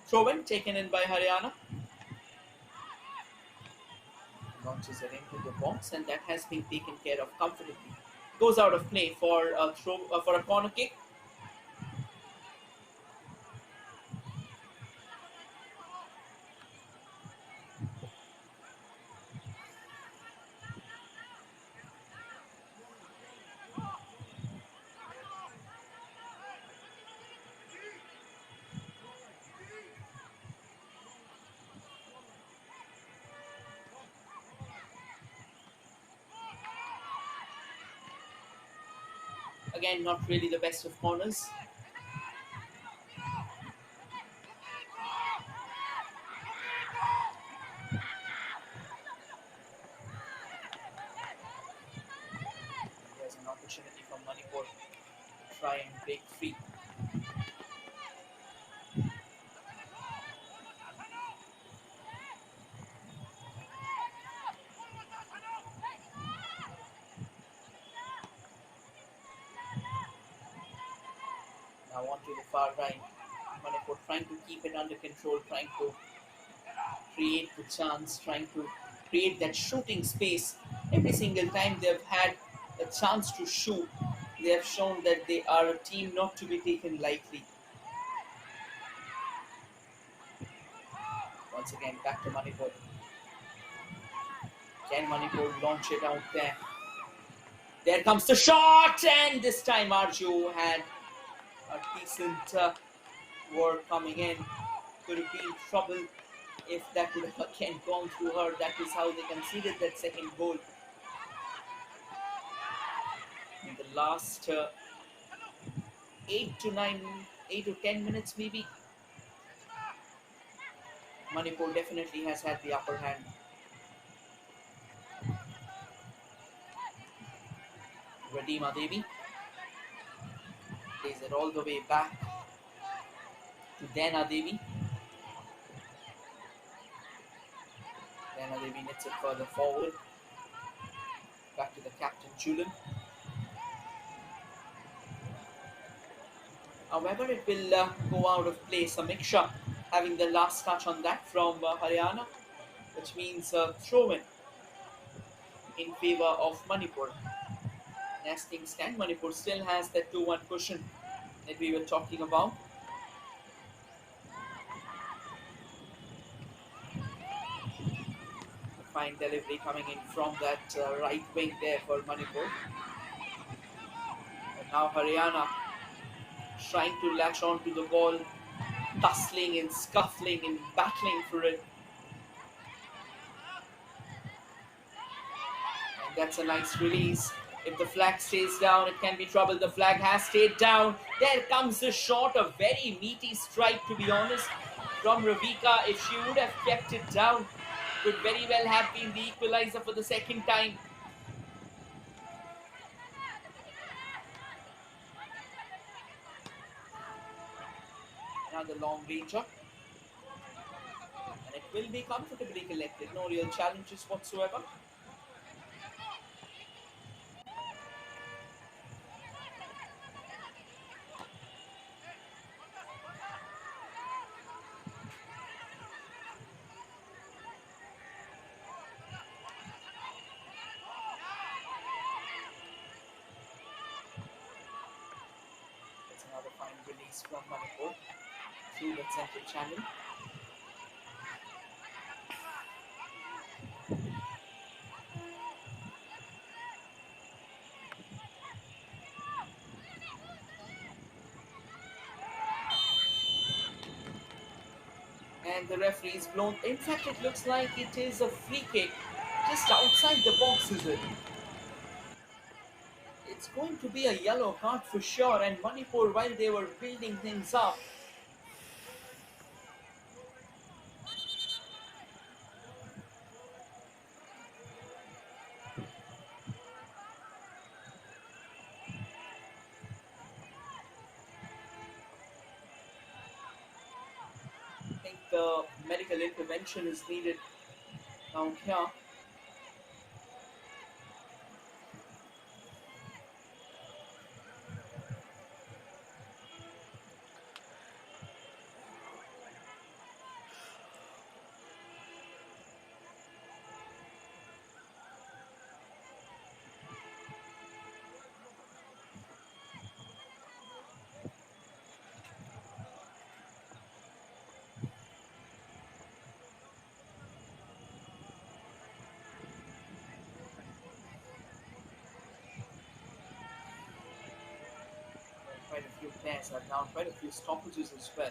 Throw-in taken in by Haryana. Launches it into the box, and that has been taken care of comfortably. Goes out of play for a for a corner kick. Again, not really the best of corners. try and break free. Now onto the far right. Manipur trying to keep it under control, trying to create the chance, trying to create that shooting space. Every single time they've had a chance to shoot, they have shown that they are a team not to be taken lightly. Once again, back to Manipur. Can Manipur launch it out there? There comes the shot, and this time Arju had a decent work coming in. Could have been trouble if that would have again gone through her. That is how they conceded that second goal. In the last 8 to 10 minutes, maybe, Manipur definitely has had the upper hand. Radima Devi plays it all the way back to Dana Devi. Dana Devi knits it further forward. Back to the captain, Julian. However, it will go out of play. Samiksha having the last touch on that from Haryana, which means throw in favor of Manipur. And as things stand, Manipur still has that 2-1 cushion that we were talking about. Fine delivery coming in from that right wing there for Manipur. And now Haryana trying to latch on to the ball, tussling and scuffling and battling for it. And that's a nice release. If the flag stays down, it can be trouble. The flag has stayed down. There comes the shot, a very meaty strike, to be honest, from Ravika. If she would have kept it down, could very well have been the equalizer for the second time. Another long ranger. And it will be comfortably collected. No real challenges whatsoever. That's another fine release from Manipur through the central channel. And the referee is blown. In fact, it looks like it is a free kick just outside the box, is it? It's going to be a yellow card for sure. And Manipur, while they were building things up, I think the medical intervention is needed down here. Quite a few players are down, quite a few stoppages as well.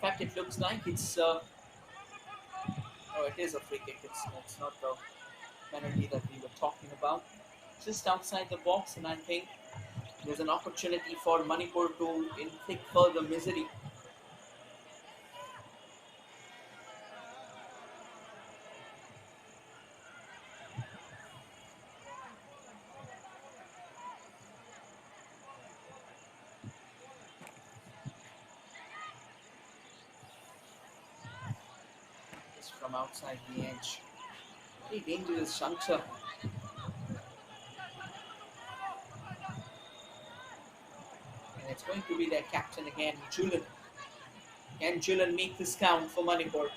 fact, it looks like it's. Oh, it is a free kick. It's not the penalty that we were talking about. Just outside the box, and I think there's an opportunity for Manipur to inflict further misery. Just from outside the edge. Very dangerous juncture. And it's going to be their captain again, Julian. Can Julian make this count for Manipur?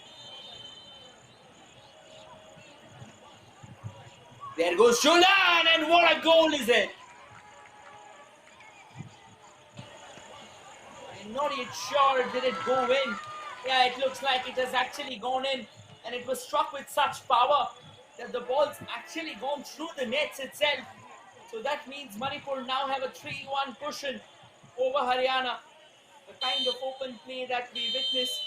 There goes Julian, and what a goal is it! I'm not yet sure, did it go in? Yeah, it looks like it has actually gone in, and it was struck with such power that the ball's actually gone through the nets itself. So that means Manipur now have a 3-1 cushion over Haryana. The kind of open play that we witnessed,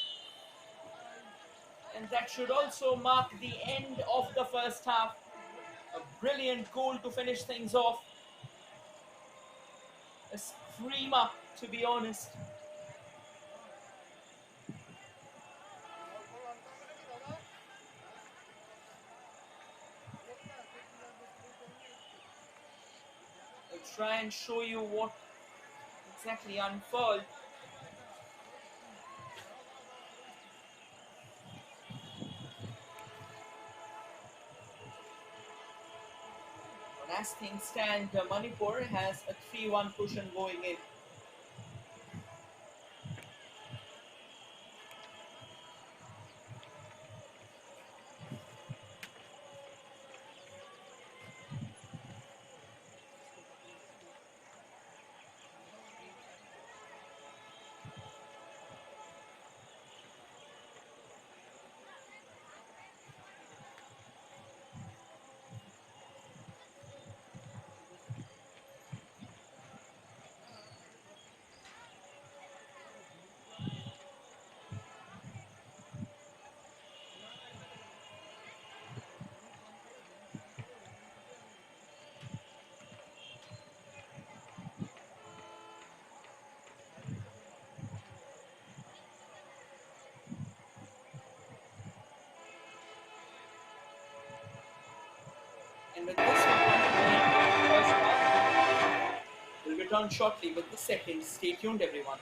and that should also mark the end of the first half. A brilliant goal to finish things off. A screamer, to be honest. I'll try and show you what exactly unfurled. But as things stand, Manipur has a 3-1 cushion going in. And with this, we'll come to the end of the first half. We'll return shortly with the second. Stay tuned, everyone.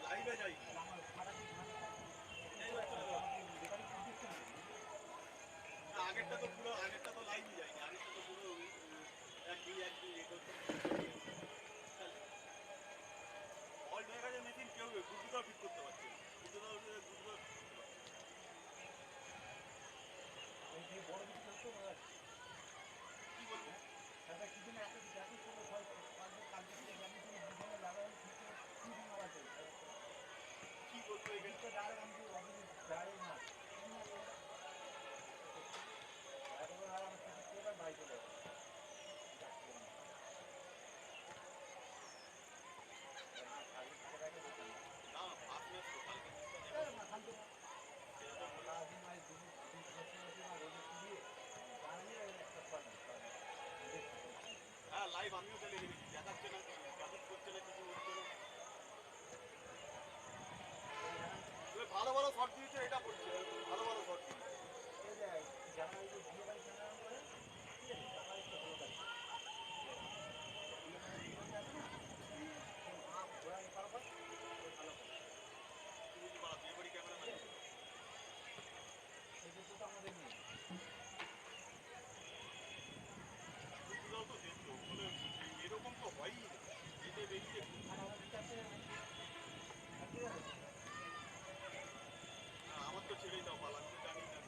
লাইভে যাই আগেরটা তো পুরো আগেরটা তো লাইভই যায়নি আগেরটা তো পুরো এক দুই অল্ড হয়ে গেছে মেশিন কেউ গুড্ডুটাও ঠিক করতে পারছে না গুড্ডুটাও ঠিক করতে পারছে কি বলবো কি বলবো না ফার্স্ট ম্যাচ তো কালকে হ্যাঁ লাইভ আমিও তো দেখে দিচ্ছি দেখাচ্ছে না গ্রাফিক করছে না কিছু হচ্ছে না ভালো ভালো শট দিয়েছে এটা করছে ভালো ভালো শট দিয়েছে বিয়ে বাড়ি ক্যামেরা না তো দেখতো বলে এরকম তো হয়ই না এতে বেরিয়ে আমার তো ছেড়েই দাও পাল আমি তো জানি না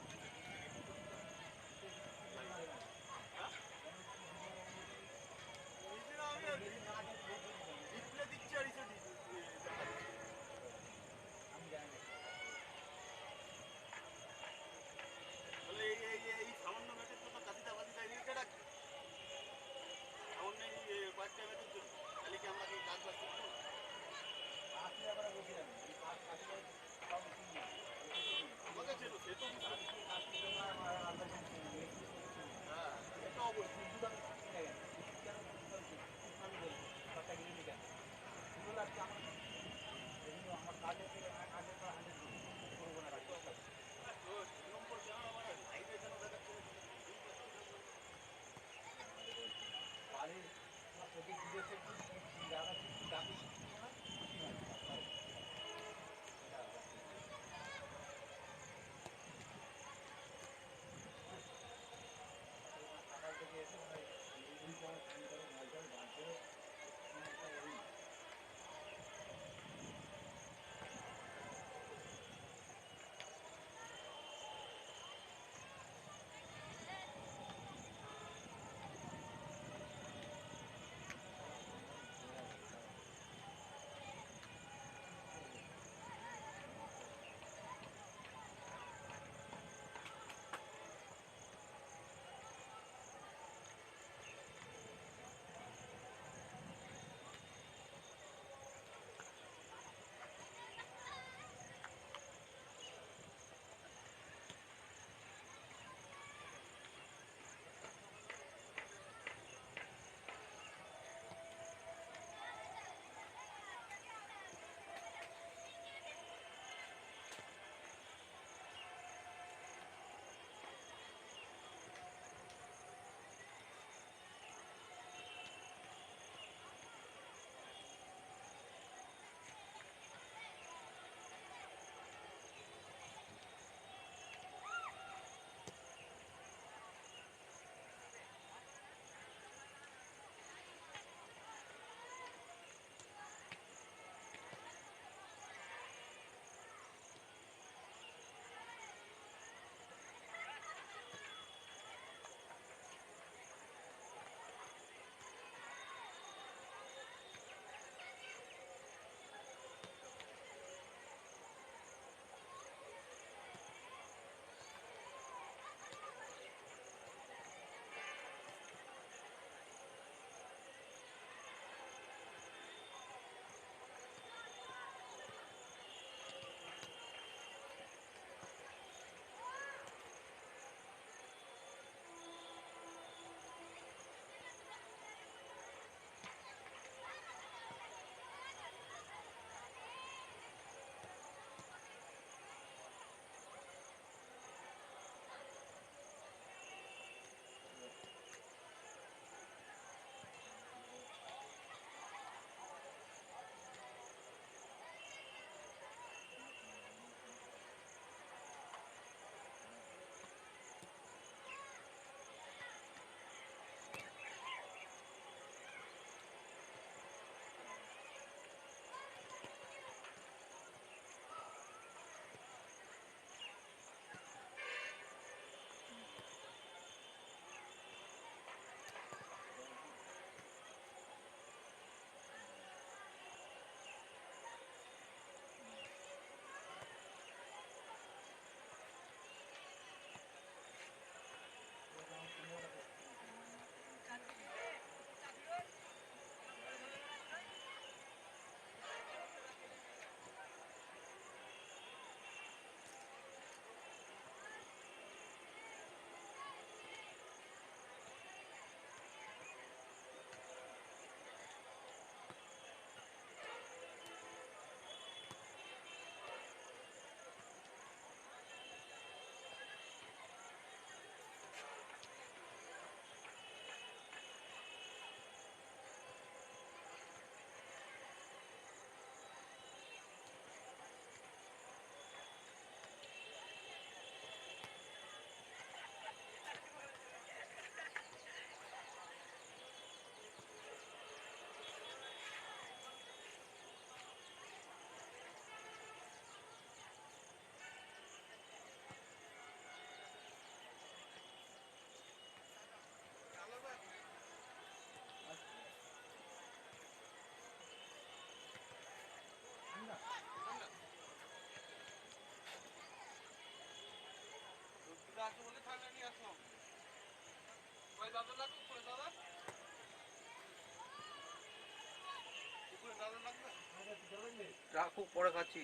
রাখুক পরে খাচ্ছি।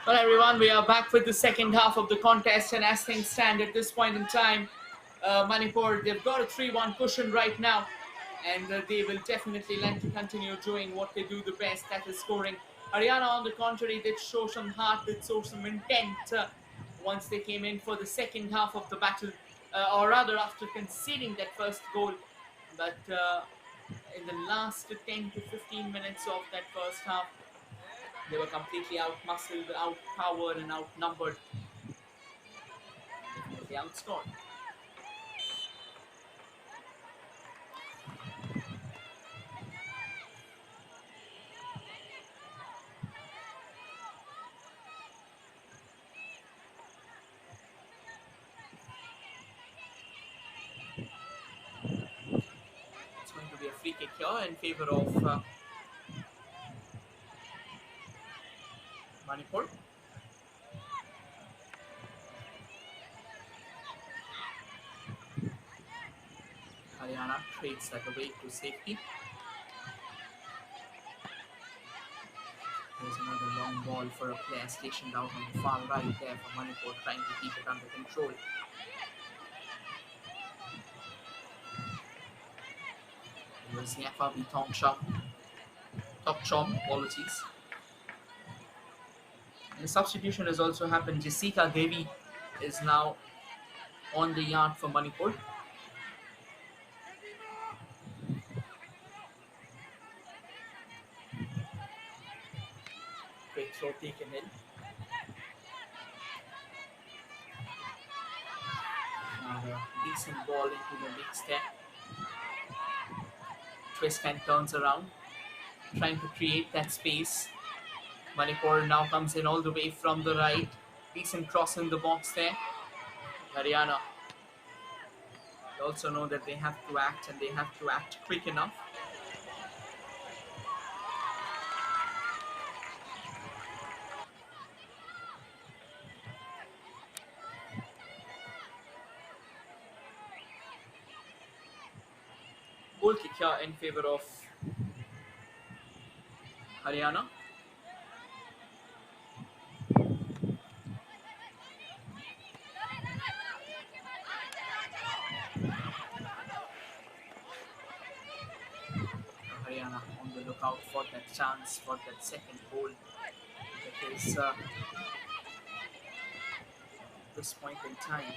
Well, everyone, we are back with the second half of the contest, and as things stand at this point in time, Manipur, they've got a 3-1 cushion right now, and they will definitely like to continue doing what they do the best, that is scoring. Haryana, on the contrary, did show some heart, did show some intent once they came in for the second half of the battle, or rather after conceding that first goal. But in the last 10 to 15 minutes of that first half, they were completely outmuscled, outpowered, and outnumbered. Definitely outscored. It's going to be a free kick here in favor of Manipur. Haryana trades that away to safety. There's another long long ball for a player stationed out on the far right there for Manipur, trying to keep it under control. It was the FRB Tokchom, apologies. And the substitution has also happened. Jessica Devi is now on the yard for Manipur. Great throw taken in. Now a decent ball into the mix there. Twist and turns around, trying to create that space. Manipur now comes in all the way from the right. Decent cross in the box there. Haryana. They also know that they have to act, and they have to act quick enough. Goal kick here in favor of Haryana. Haryana on the lookout for that chance for that second goal. Because this point in time,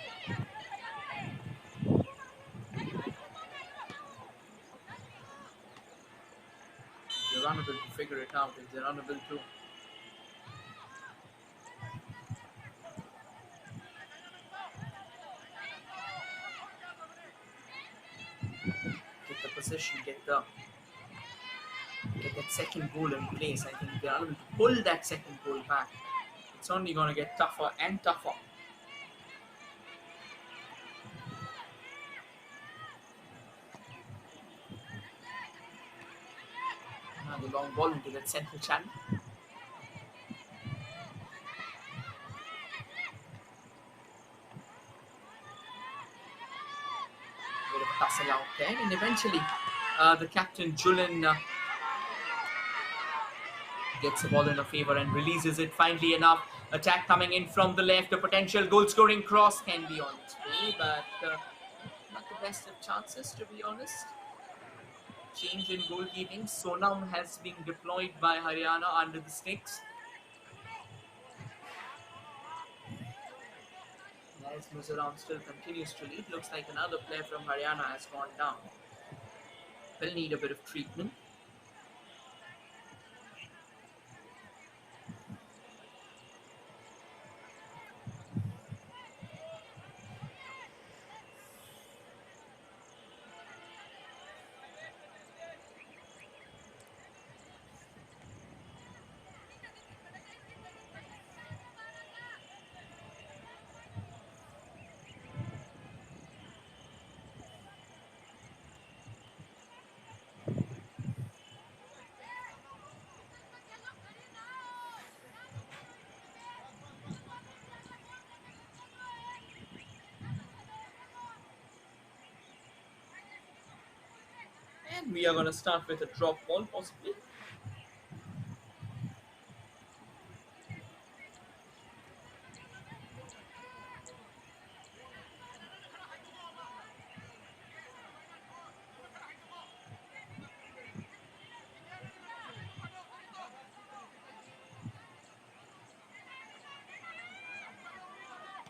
they're unable to figure it out. If they're unable to get the position, get that second goal in place, I think they're unable to pull that second goal back. It's only going to get tougher and tougher. Now the long ball into that central channel. Bit of a tussle out there, and eventually the captain Julian gets the ball in a favor and releases it finally enough. Attack coming in from the left. A potential goal scoring cross can be on its way, but not the best of chances, to be honest. Change in goalkeeping. Sonam has been deployed by Haryana under the sticks. As Mizoram still continues to lead, looks like another player from Haryana has gone down. Will need a bit of treatment. And we are going to start with a drop ball, possibly.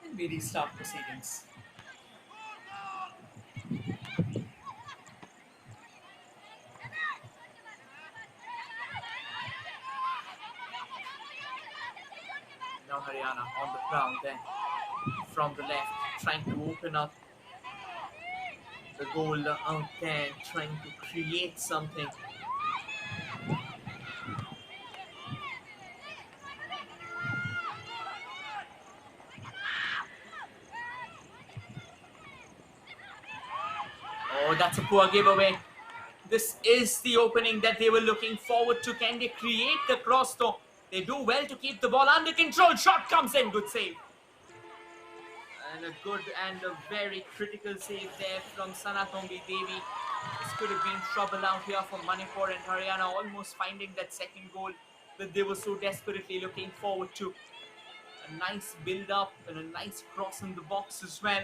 And we restart proceedings. Now Haryana on the ground then from the left, trying to open up the goal out there, trying to create something. Oh, that's a poor giveaway. This is the opening that they were looking forward to. Can they create the cross though? They do well to keep the ball under control. Shot comes in. Good save. And a good and a very critical save there from Sanatombi Devi. This could have been trouble out here for Manipur and Haryana, almost finding that second goal. that they were so desperately looking forward to. A nice build up and a nice cross in the box as well.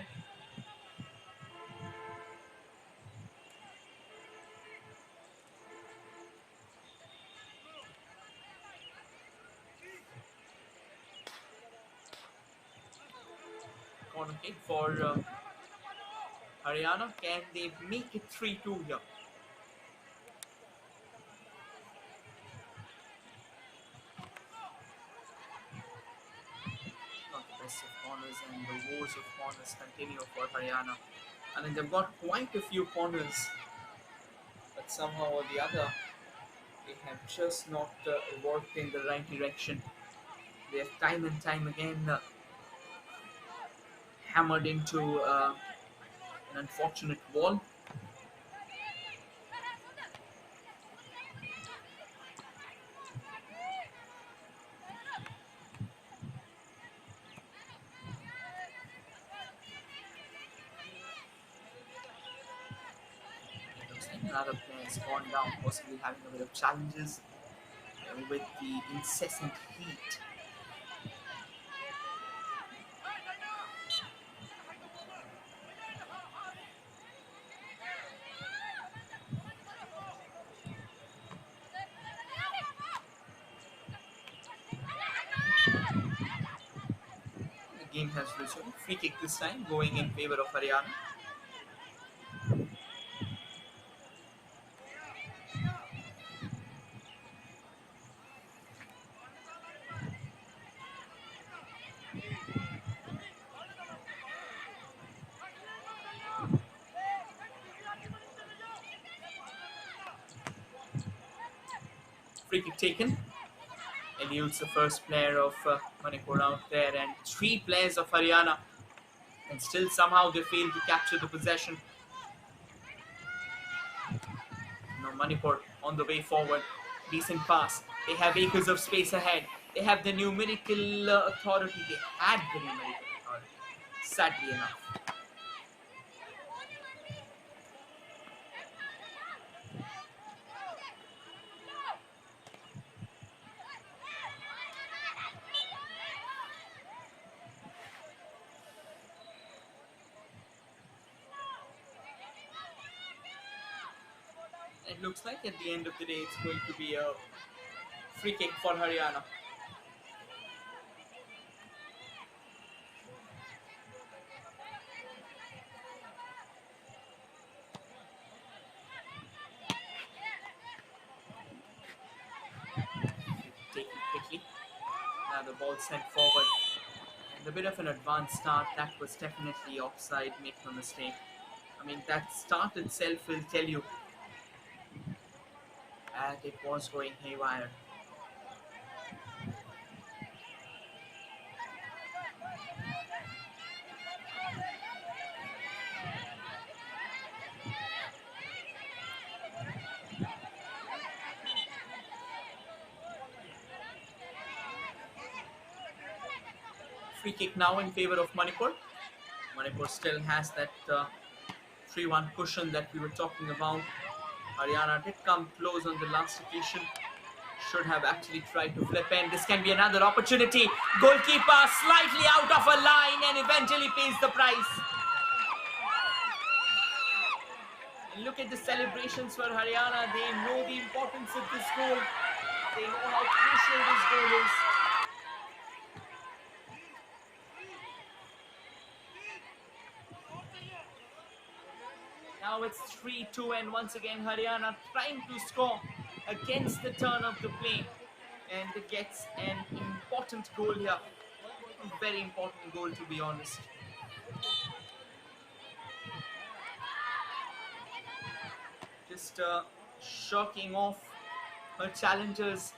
Corner kick for Haryana. Can they make it 3-2 here? Not the best of corners, and the woes of corners continue for Haryana. I mean, they've got quite a few corners, but somehow or the other, they have just not worked in the right direction. They have time and time again hammered into an unfortunate wall. It looks like another player has gone down, possibly having a bit of challenges with the incessant heat. The game has resumed. Free kick this time, going in favor of Haryana. Free kick taken. Eludes the first player of Manipur out there, and three players of Haryana, and still somehow they fail to capture the possession. Now Manipur on the way forward. Decent pass. They have acres of space ahead. They have the numerical authority. They had the numerical authority. Sadly enough. It looks like at the end of the day it's going to be a free kick for Haryana. Taken quickly. Now the ball sent forward. And a bit of an advanced start. That was definitely offside. Make no mistake. I mean, that start itself will tell you that it was going haywire. Free kick now in favor of Manipur. Manipur still has that 3-1 cushion that we were talking about. Haryana did come close on the last occasion. Should have actually tried to flip in. This can be another opportunity. Goalkeeper slightly out of a line and eventually pays the price. And look at the celebrations for Haryana. They know the importance of this goal. They know how crucial this goal is. Now it's 3-2, and once again Haryana trying to score against the turn of the play, and it gets an important goal here. A very important goal, to be honest. Just shocking off her challengers,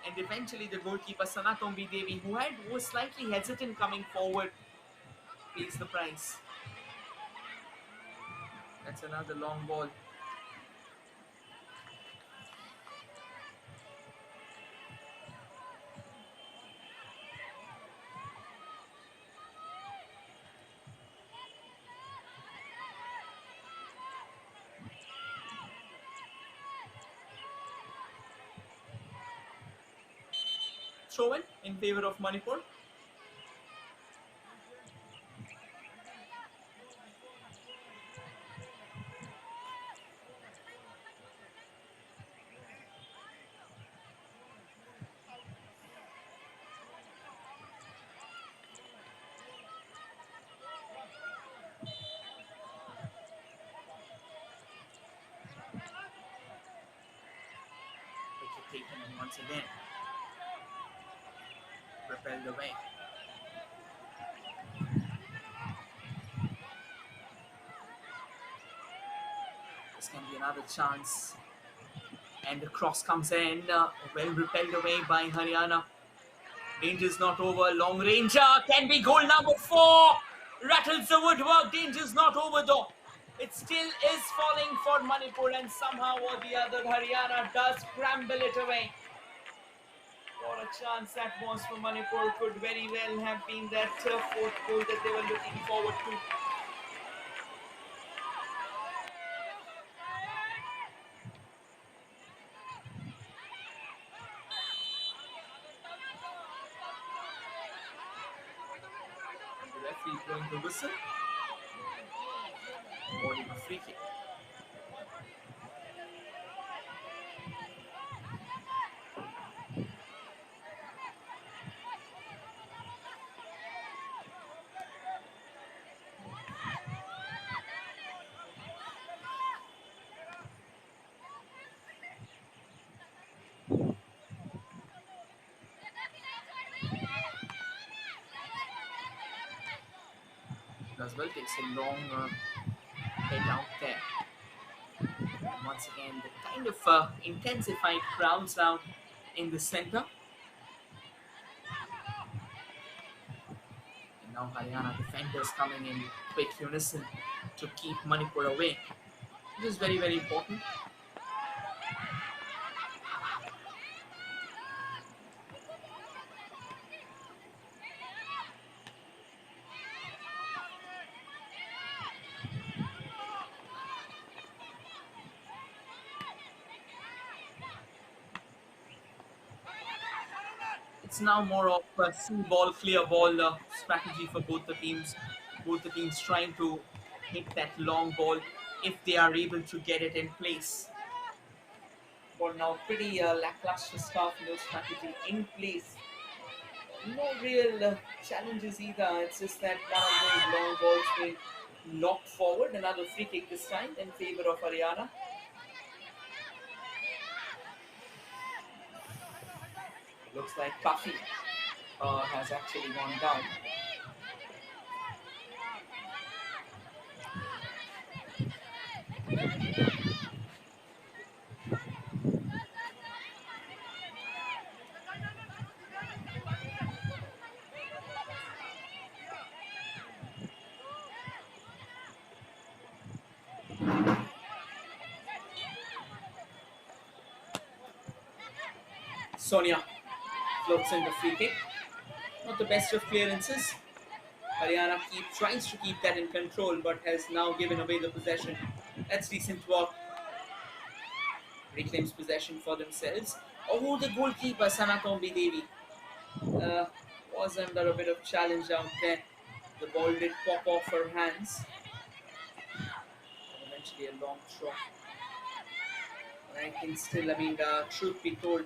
and eventually the goalkeeper Sanatombi Devi, who was slightly hesitant coming forward, pays the price. That's another long ball. throw in favor of Manipur. Wicket taken and once again repelled away. This can be another chance. And the cross comes in, well repelled away by Haryana. Danger's not over. Long ranger can be goal number 4. Rattles the woodwork. Danger's not over though. It still is falling for Manipur, and somehow or the other Haryana does scramble it away. What a chance that was for Manipur. Could very well have been that fourth goal that they were looking forward to. The referee blowing the whistle. Awarding a free kick. As well takes a long head out there. And once again, the kind of intensified crowds out in the center. And now Haryana defenders coming in quick unison to keep Manipur away, which is very, very important. It's now more of a see ball, clear ball strategy for both the teams. Both the teams trying to hit that long ball if they are able to get it in place. For now, pretty lackluster stuff, no strategy in place. No real challenges either. It's just that one of those long balls being knocked forward. Another free kick this time in favor of Haryana. Looks like Kafi has actually gone down. Sonia floats in the free kick. Not the best of clearances. Haryana tries to keep that in control, but has now given away the possession. That's decent work. Reclaims possession for themselves. Oh, the goalkeeper, Sanatombi Devi, was under a bit of challenge out there. The ball did pop off her hands. Eventually a long throw. I think still, truth be told,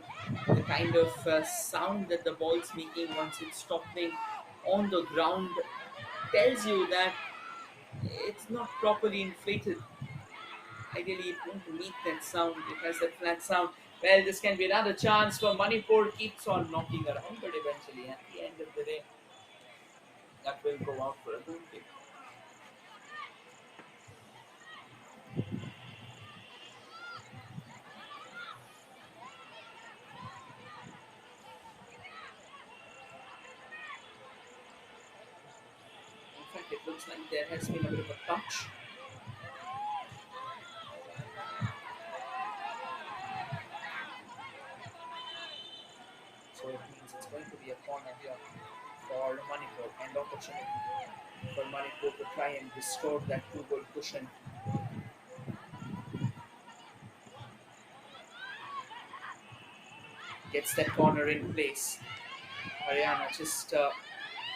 the kind of sound that the ball's making once it's stopping on the ground tells you that it's not properly inflated. Ideally, it won't meet that sound. It has that flat sound. Well, this can be another chance for Manipur. Keeps on knocking around, but eventually, at the end of the day, that will go out for a goal kick. It looks like there has been a bit of a touch. So it means it's going to be a corner here for Manipur, and opportunity for Manipur to try and restore that 2-goal cushion. Gets that corner in place. Haryana just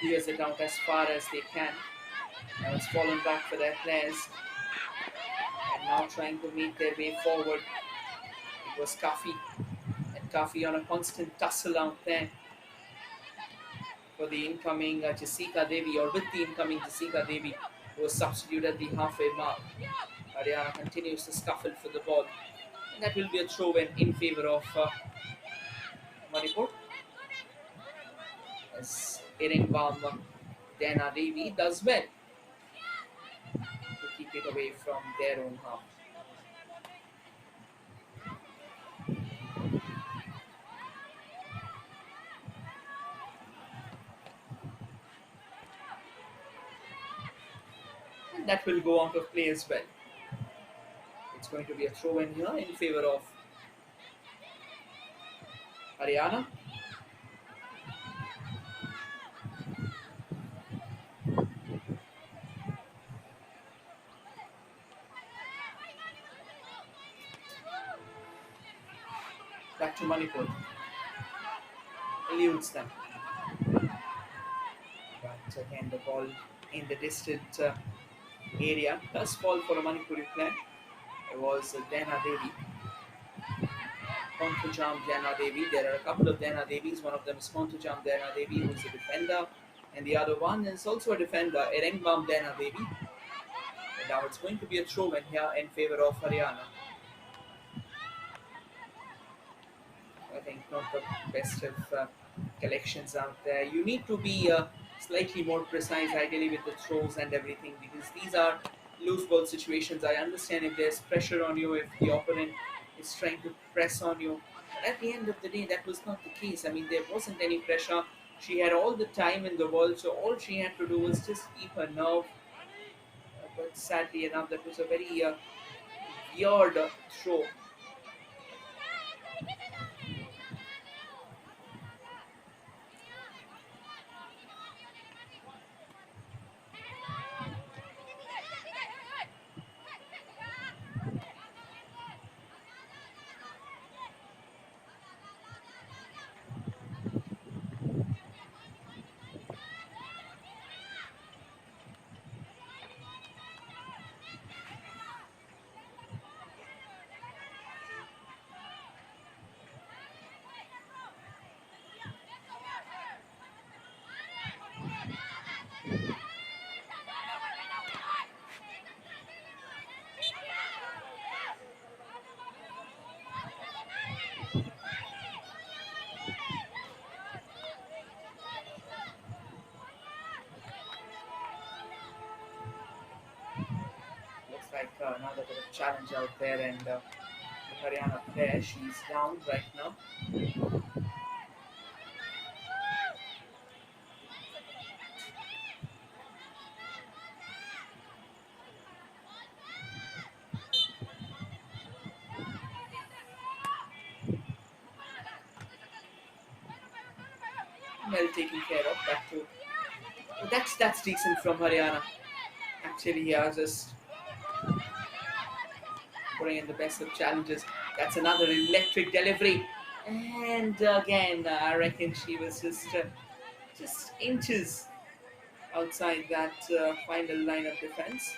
clears it out as far as they can. Now it's fallen back for their players, and now trying to make their way forward. It was Kafi, and Kafi on a constant tussle out there for the incoming Jessica Devi, or with the incoming Jessica Devi, who was substituted at the halfway mark. Haryana continues to scuffle for the ball, and that will be a throw in favour of Manipur, as Iringbam Dana Devi does well to keep it away from their own half. And that will go out of play as well. It's going to be a throw in here in favour of Haryana. Back to Manipur. Eludes them. But again, the ball in the distant area does fall for a Manipuri player. It was Dana Devi. Kontujam Dana Devi. There are a couple of Dana Devis. One of them is Kontujam Dana Devi, who is a defender. And the other one is also a defender, Erengbam Dana Devi. And now it's going to be a throw in here in favour of Haryana. I think not the best of collections out there. You need to be slightly more precise, ideally, with the throws and everything, because these are loose ball situations. I understand if there's pressure on you, if the opponent is trying to press on you. But at the end of the day, that was not the case. I mean, there wasn't any pressure. She had all the time in the world, so all she had to do was just keep her nerve. But sadly enough, that was a very weird throw. Looks like another bit of challenge out there, and the Haryana player, she's down right now. Well taken care of. Back to that's decent from Haryana. Actually, yeah, just putting in the best of challenges. That's another electric delivery, and again, I reckon she was just inches outside that final line of defense.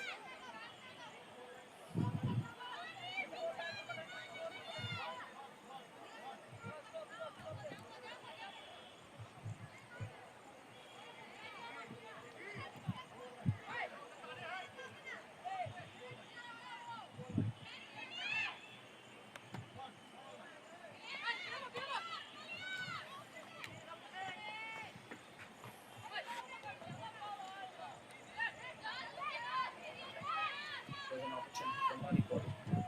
There's an opportunity for Manipur.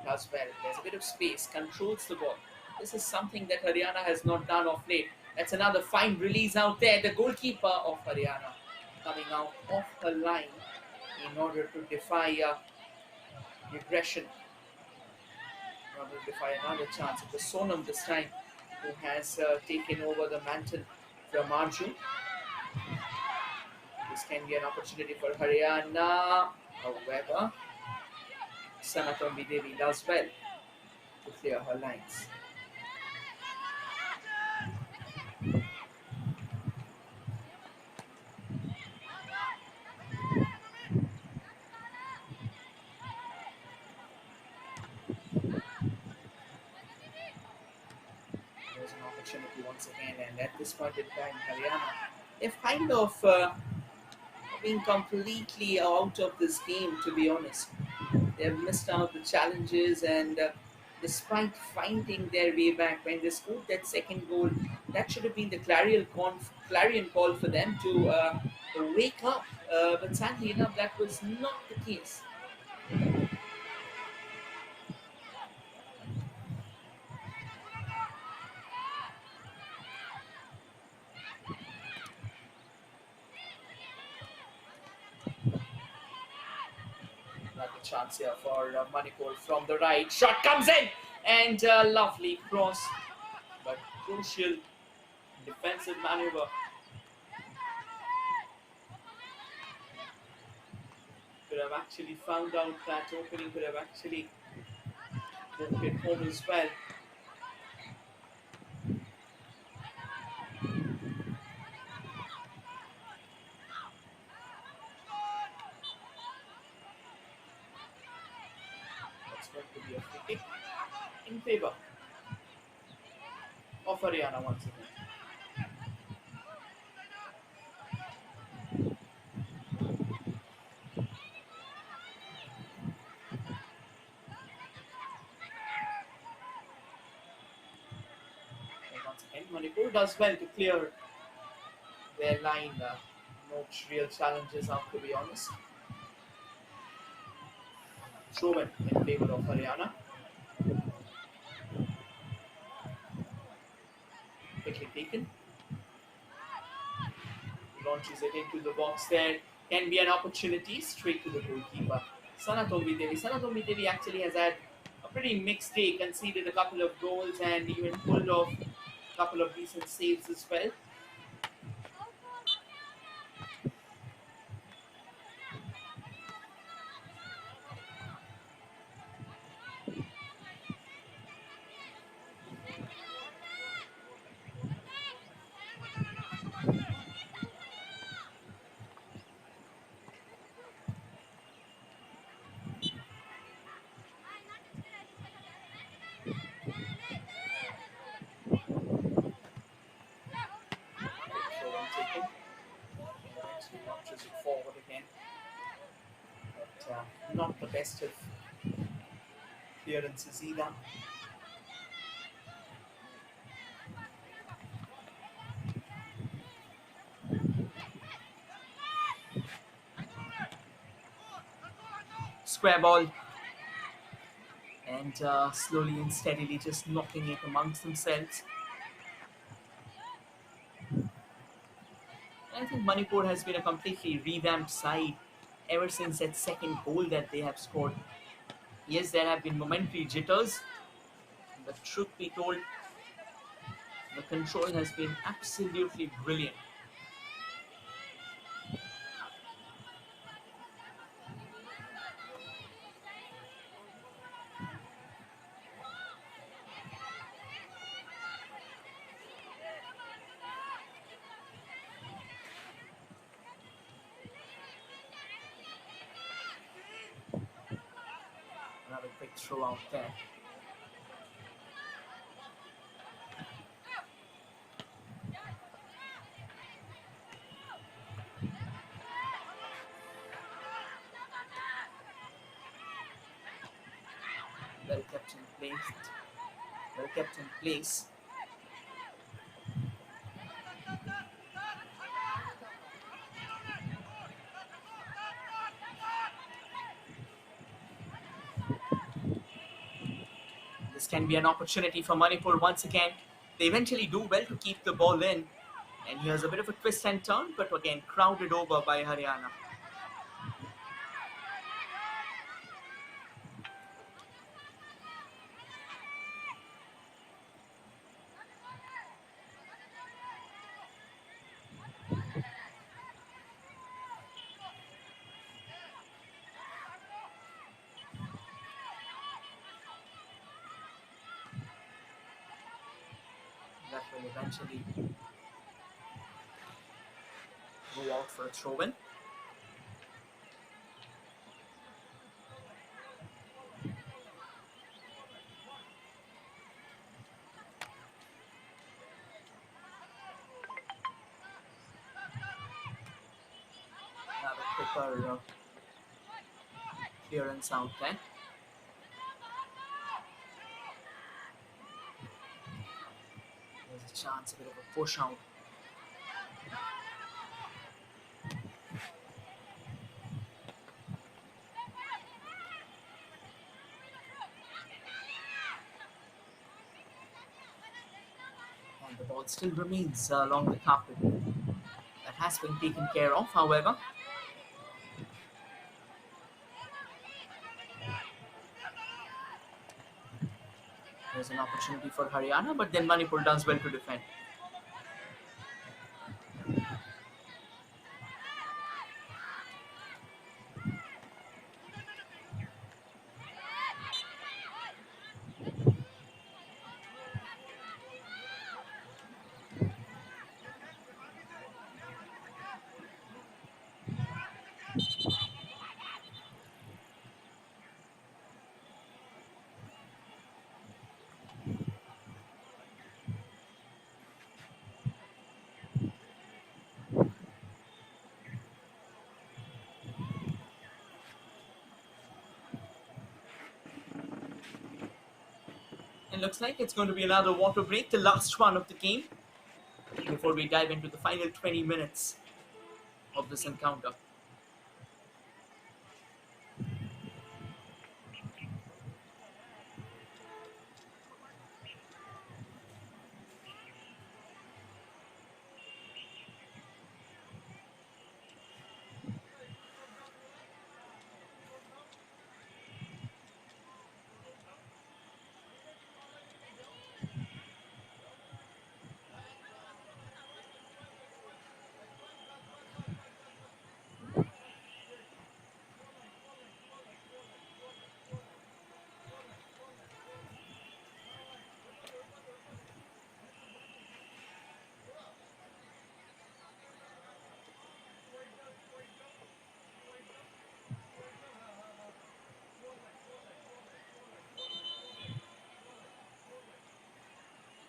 Does well. There's a bit of space, controls the ball. This is something that Haryana has not done of late. That's another fine release out there. The goalkeeper of Haryana coming out off her line in order to defy aggression, in order to defy another chance. It was Sonam this time who has taken over the mantle from Arjun. This can be an opportunity for Haryana. However, Sanatombi Devi does well to clear her lines. opportunity once again, and at this point in time, Haryana, they've kind of been completely out of this game, to be honest. They've missed out the challenges, and despite finding their way back when they scored that second goal, that should have been the clarion call for them to wake up. But sadly enough, that was not the case. Another chance here for Manipur from the right. Shot comes in, and lovely cross, but crucial defensive maneuver. Could have actually found out that opening, could have actually walked it home as well. That's going to be a free kick in favour of Haryana once again. And once again, Manipur does well to clear their line. No real challenges out, to be honest. Throw in favour of Haryana. Quickly taken. Launches it into the box there. Can be an opportunity straight to the goalkeeper. Sanatombi Devi. Sanatombi Devi actually has had a pretty mixed day, conceded a couple of goals and even pulled off a couple of decent saves as well. So one taken. Eventually launches it forward again. But not the best of clearances either. Square ball. And slowly and steadily just knocking it amongst themselves. I think Manipur has been a completely revamped side ever since that second goal that they have scored. Yes, there have been momentary jitters, but truth be told, the control has been absolutely brilliant. Another quick throw out there. Well kept in place. Well kept in place. This can be an opportunity for Manipur once again. They eventually do well to keep the ball in. And here's a bit of a twist and turn, but again crowded over by Haryana. That will eventually go out for a throw-in. proper clearance out there. There's a chance, a bit of a push out. And the ball still remains along the carpet. That has been taken care of, however. There's an opportunity for Haryana, but then Manipur does well to defend. It looks like it's going to be another water break, the last one of the game, before we dive into the final 20 minutes of this encounter.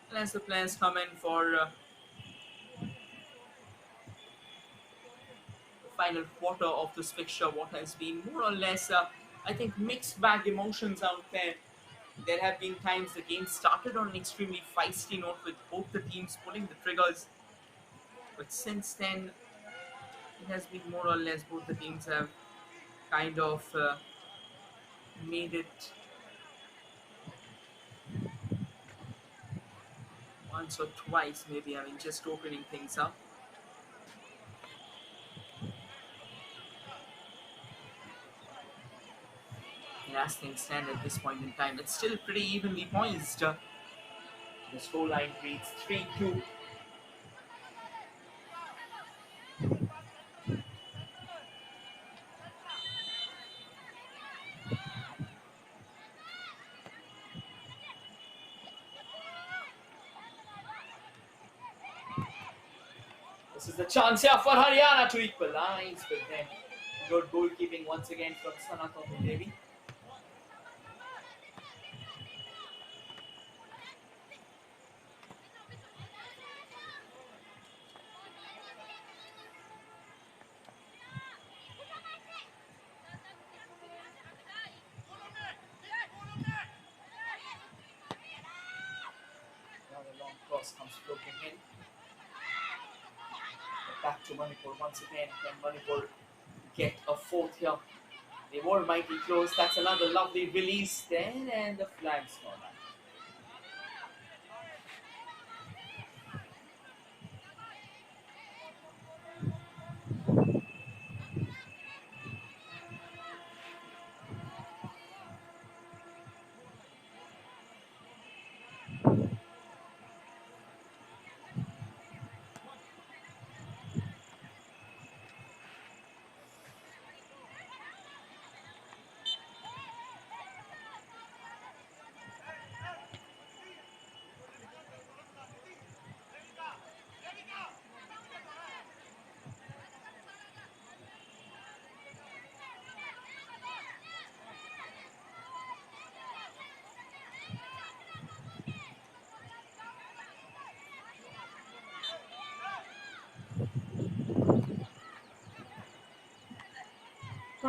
And as the players come in for the final quarter of this fixture, what has been more or less, I think, mixed bag emotions out there. There have been times the game started on an extremely feisty note with both the teams pulling the triggers, but since then, it has been more or less both the teams have kind of made it once or twice, maybe. I mean, just opening things up. And as things stand at this point in time, it's still pretty evenly poised. The scoreline reads 3-2. This is the chance here for Haryana to equalize, but then good goalkeeping once again from Sanatan Devi. Another long cross comes floating in. But back to Manipur once again. Can Manipur get a fourth here? They were mighty close. That's another lovely release there, and the flag's gone out.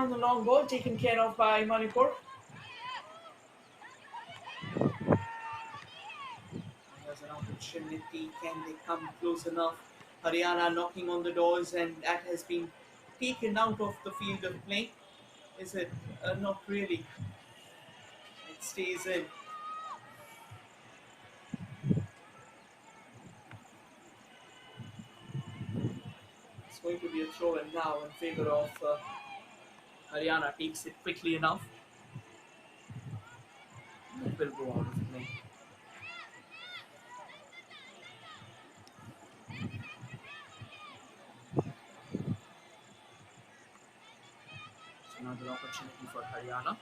on the long ball, taken care of by Manipur. There's an opportunity. Can they come close enough? Haryana knocking on the doors, and that has been taken out of the field of play. Is it? Not really. It stays in. It's going to be a throw in now in favor of Haryana. Takes it quickly enough. It will go out of play. It's another opportunity for Haryana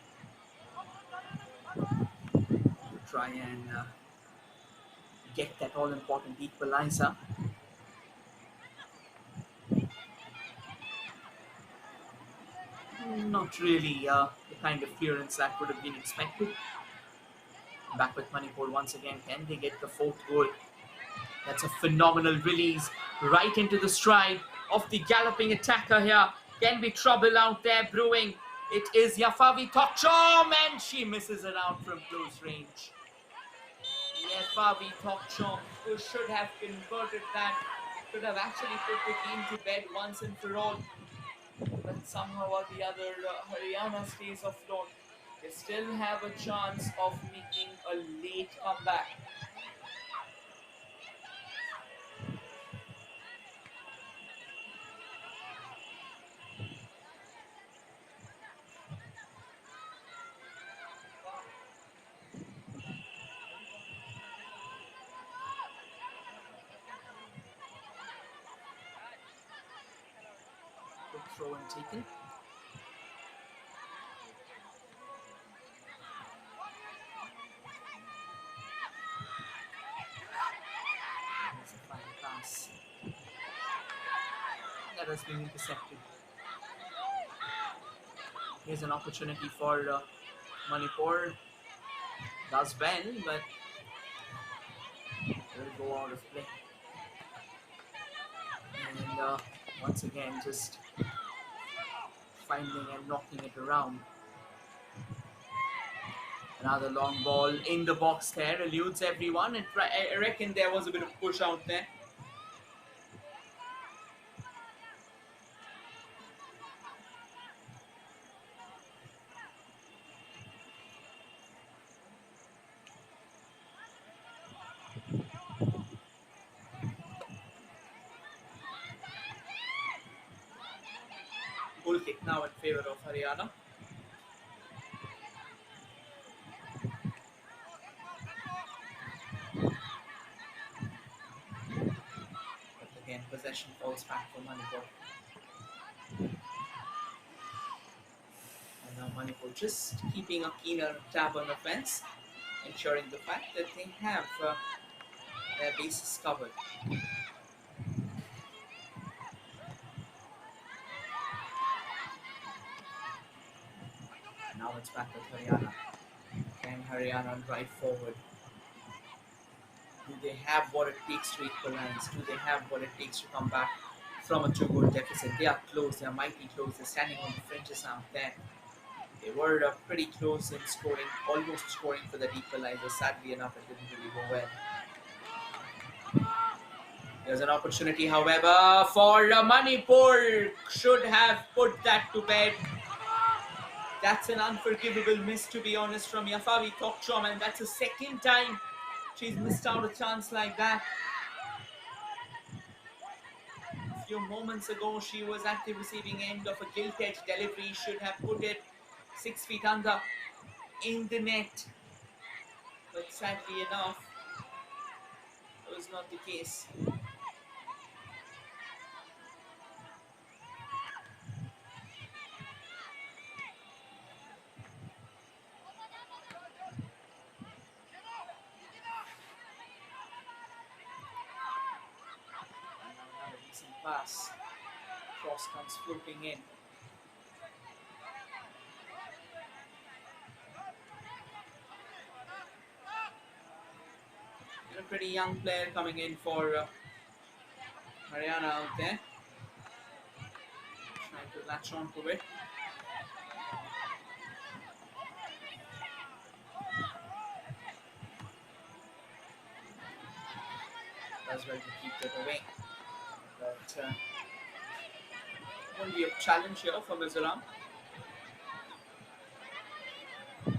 to try and get that all-important equalizer. Not really the kind of clearance that would have been expected. Back with Manipur once again. Can they get the fourth goal? That's a phenomenal release right into the stride of the galloping attacker here. Can be trouble out there brewing. It is Yafavi Tokchom, and she misses it out from close range. Yafavi Tokchom, who should have converted that, should have actually put the game to bed once and for all. But somehow or the other, Haryana stays afloat. They still have a chance of making a late comeback. Good throw and taken. There's a final pass. That has been intercepted. Here's an opportunity for Manipur. Does well, but will go out of play. And once again, just finding and knocking it around. Another long ball in the box there, eludes everyone, and I reckon there was a bit of push out there. Goal kick now in favor of Haryana. But again, possession falls back for Manipur. And now Manipur just keeping a keener tab on offense, ensuring the fact that they have their bases covered. Now it's back with Haryana. Can Haryana drive forward? Do they have what it takes to equalize? Do they have what it takes to come back from a 2-goal deficit? They are close. They are mighty close. They're standing on the fringes out there. They were pretty close in scoring, almost scoring for that equalizer. Sadly enough, it didn't really go well. There's an opportunity, however, for Manipur. Should have put that to bed. That's an unforgivable miss, to be honest, from Yafavi Tokchom, and that's the second time she's missed out a chance like that. A few moments ago, she was at the receiving end of a gilt-edged delivery. Should have put it 6 feet under in the net. But sadly enough, that was not the case. Another decent pass. Cross comes floating in. A pretty young player coming in for Haryana out there. Trying to latch on to it. as well to keep it away. But won't be a challenge here for Mizoram. And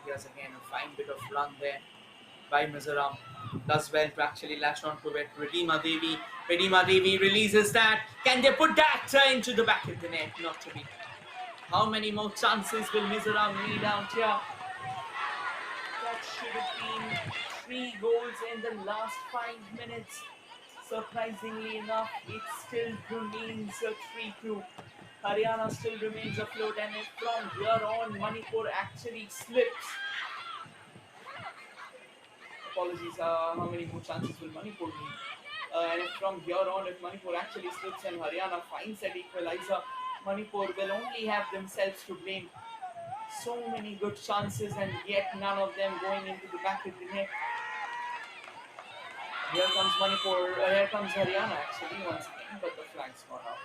here's again a fine bit of run there by Mizoram. Does well to actually latch on to it. Redima Devi. Redima Devi releases that. Can they put that into the back of the net? Not to be. How many more chances will Mizoram need out here? That should have been 3 goals in the last 5 minutes. Surprisingly enough, it still remains a 3-2. Haryana still remains afloat, and if from here on Manipur actually slips, apologies, how many more chances will Manipur need? And if from here on, if Manipur actually slips and Haryana finds that equalizer, Manipur will only have themselves to blame. So many good chances, and yet none of them going into the back of the net. Here comes Manipur, here comes Haryana actually once again, but the flag's gone out.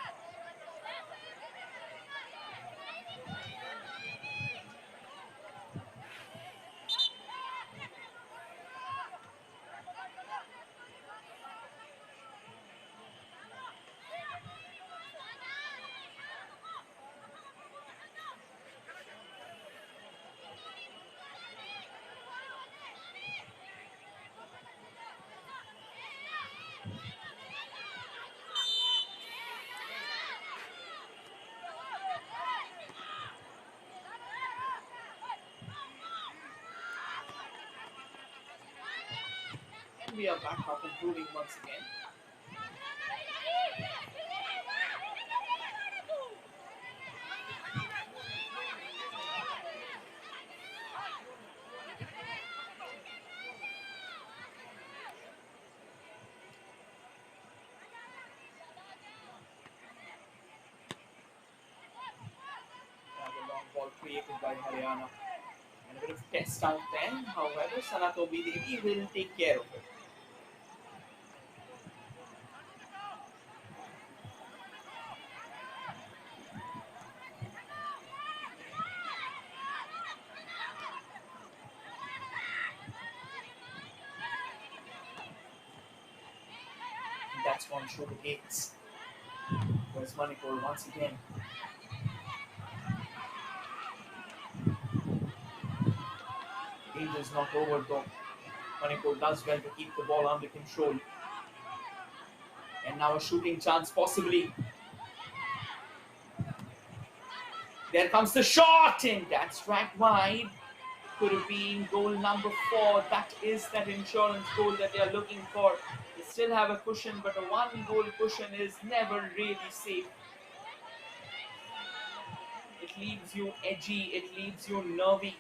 And we are back up improving once again. The long ball created by Haryana. And a bit of test out there. However, Sanatobi Devi will take care of it. That's one through the gates. Where's Manipur once again? Age is not over though. Manipur does well to keep the ball under control. And now a shooting chance possibly. There comes the shot, and that's right wide. Could have been goal number 4. That is that insurance goal that they are looking for. They still have a cushion, but a 1-goal cushion is never really safe. It leaves you edgy, it leaves you nervy,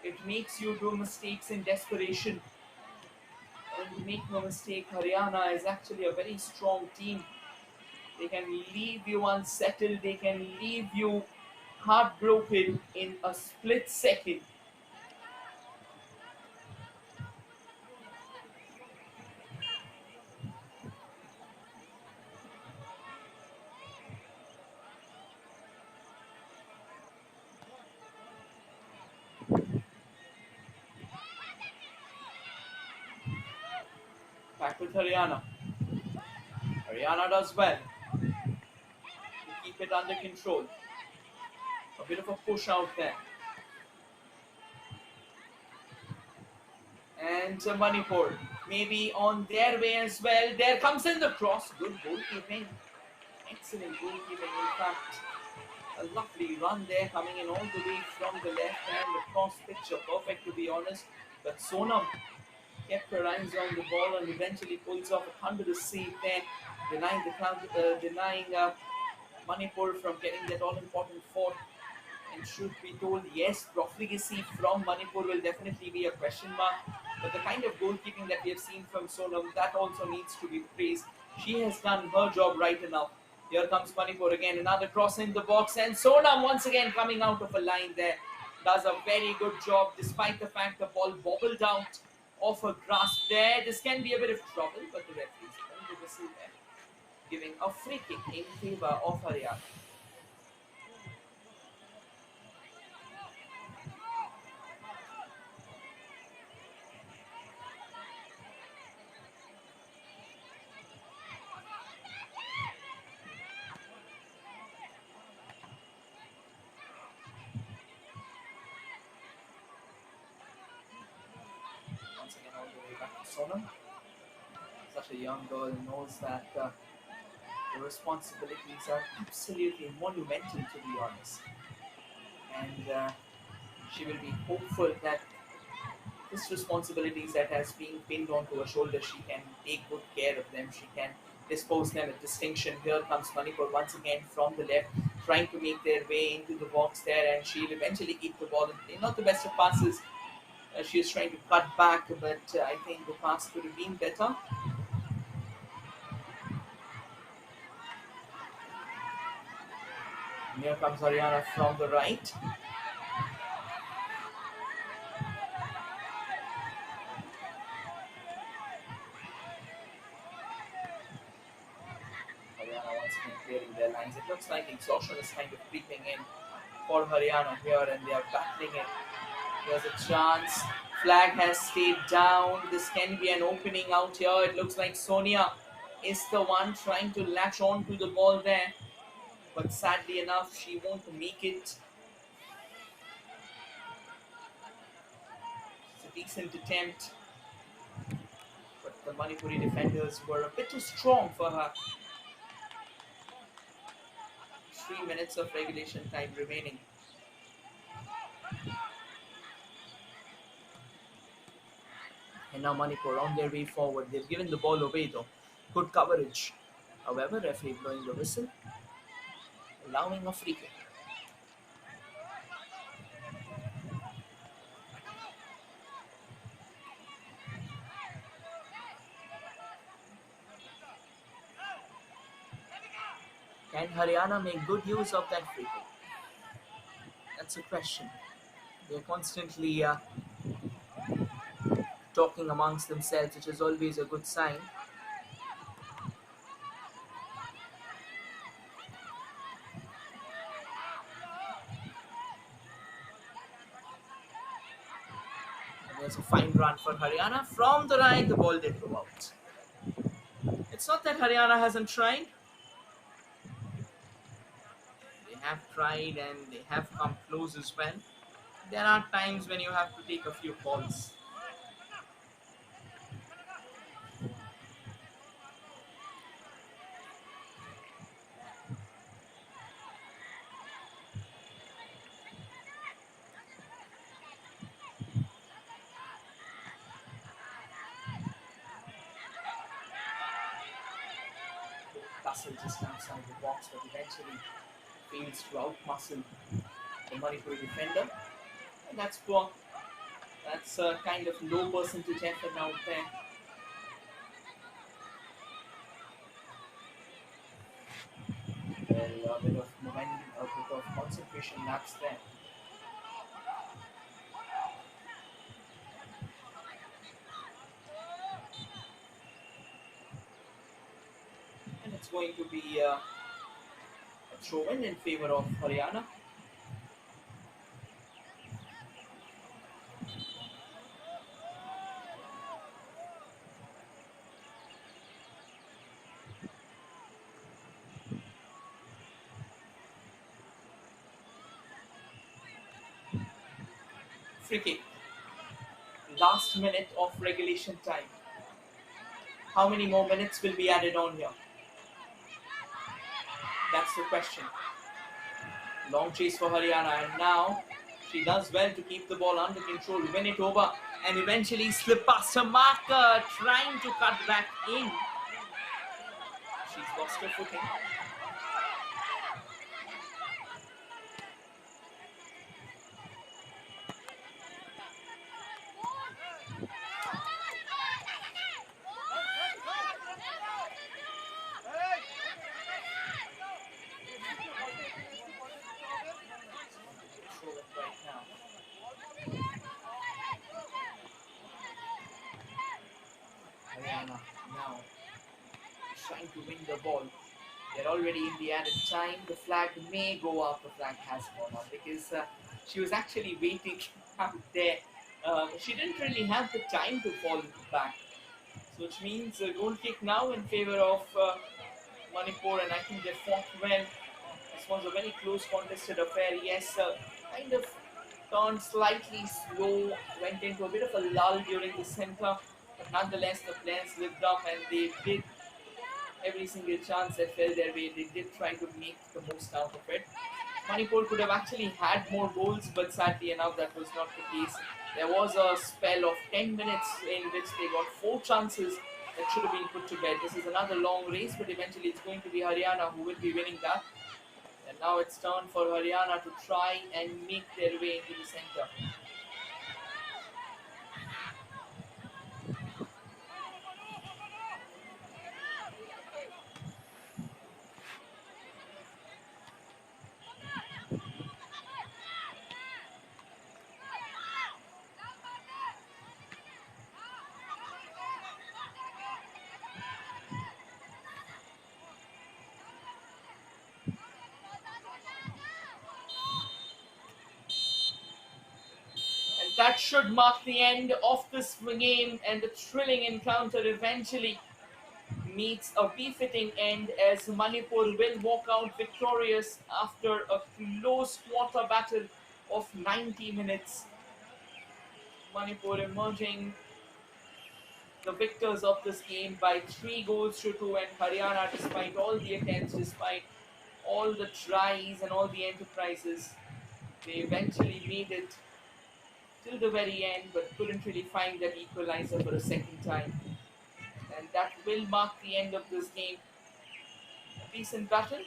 it makes you do mistakes in desperation. And make no mistake, Haryana is actually a very strong team. They can leave you unsettled, they can leave you heartbroken in a split second. Back with Haryana. Haryana does well to keep it under control. A bit of a push out there. And Manipur maybe on their way as well. There comes in the cross. Good goalkeeping. Excellent goalkeeping, in fact. A lovely run there coming in all the way from the left hand. The cross picture perfect, to be honest. But Sonam kept her eyes on the ball and eventually pulls off a thunderous save there, denying Manipur from getting that all-important fourth. And should be told, yes, profligacy from Manipur will definitely be a question mark. But the kind of goalkeeping that we have seen from Sonam, that also needs to be praised. She has done her job right enough. Here comes Manipur again, another cross in the box, and Sonam once again coming out of a line there. Does a very good job despite the fact the ball bobbled out of her grasp there. This can be a bit of trouble, but the referee's blown the whistle there, giving a free kick in favor of Haryana. Sonam, such a young girl, knows that the responsibilities are absolutely monumental, to be honest. And she will be hopeful that this responsibilities that has been pinned onto her shoulder, she can take good care of them. She can dispose them with distinction. Here comes Manipur once again from the left, trying to make their way into the box there, and she'll eventually keep the ball. Not the best of passes. She is trying to cut back, but I think the pass could have been better. And here comes Haryana from the right. Haryana once again clearing their lines. It looks like exhaustion is kind of creeping in for Haryana here, and they are battling it. Here's a chance. Flag has stayed down. This can be an opening out here. It looks like Sonia is the one trying to latch on to the ball there. But sadly enough, she won't make it. It's a decent attempt. But the Manipuri defenders were a bit too strong for her. 3 minutes of regulation time remaining. And now Manipur on their way forward. They've given the ball away though. Good coverage. However, referee blowing the whistle, allowing a free kick. Can Haryana make good use of that free kick? That's a question. They're constantly talking amongst themselves, which is always a good sign. And there's a fine run for Haryana. From the right, the ball did go out. It's not that Haryana hasn't tried. They have tried and they have come close as well. There are times when you have to take a few calls. Tussle just outside the box, but eventually fails to outmuscle the Manipuri defender. And that's poor. That's a kind of low percentage effort out there. Well, a bit of momentum, a bit of concentration lapse there. And it's going to be a throw in favor of Haryana. Free kick. Last minute of regulation time. How many more minutes will be added on here? That's the question. Long chase for Haryana, and now she does well to keep the ball under control, win it over, and eventually slip past her marker, trying to cut back in. She's lost her footing. Haryana now trying to win the ball. They're already in the added time. The flag may go up. The flag has gone up because she was actually waiting out there. She didn't really have the time to fall back. So which means a goal kick now in favor of Manipur, and I think they fought well. This was a very close contested affair. Yes, kind of turned slightly slow, went into a bit of a lull during the center. But nonetheless, the players lived up and they did every single chance that fell their way. They did try to make the most out of it. Manipur could have actually had more goals, but sadly enough, that was not the case. There was a spell of 10 minutes in which they got four chances that should have been put to bed. This is another long race, but eventually it's going to be Haryana who will be winning that. And now it's turn for Haryana to try and make their way into the centre. And that should mark the end of this game, and the thrilling encounter eventually meets a befitting end as Manipur will walk out victorious after a close quarter battle of 90 minutes. Manipur emerging the victors of this game by 3 goals to 2, and Haryana, despite all the attempts, despite all the tries and all the enterprises, they eventually made it till the very end but couldn't really find that equalizer for a second time. And that will mark the end of this game. A decent battle.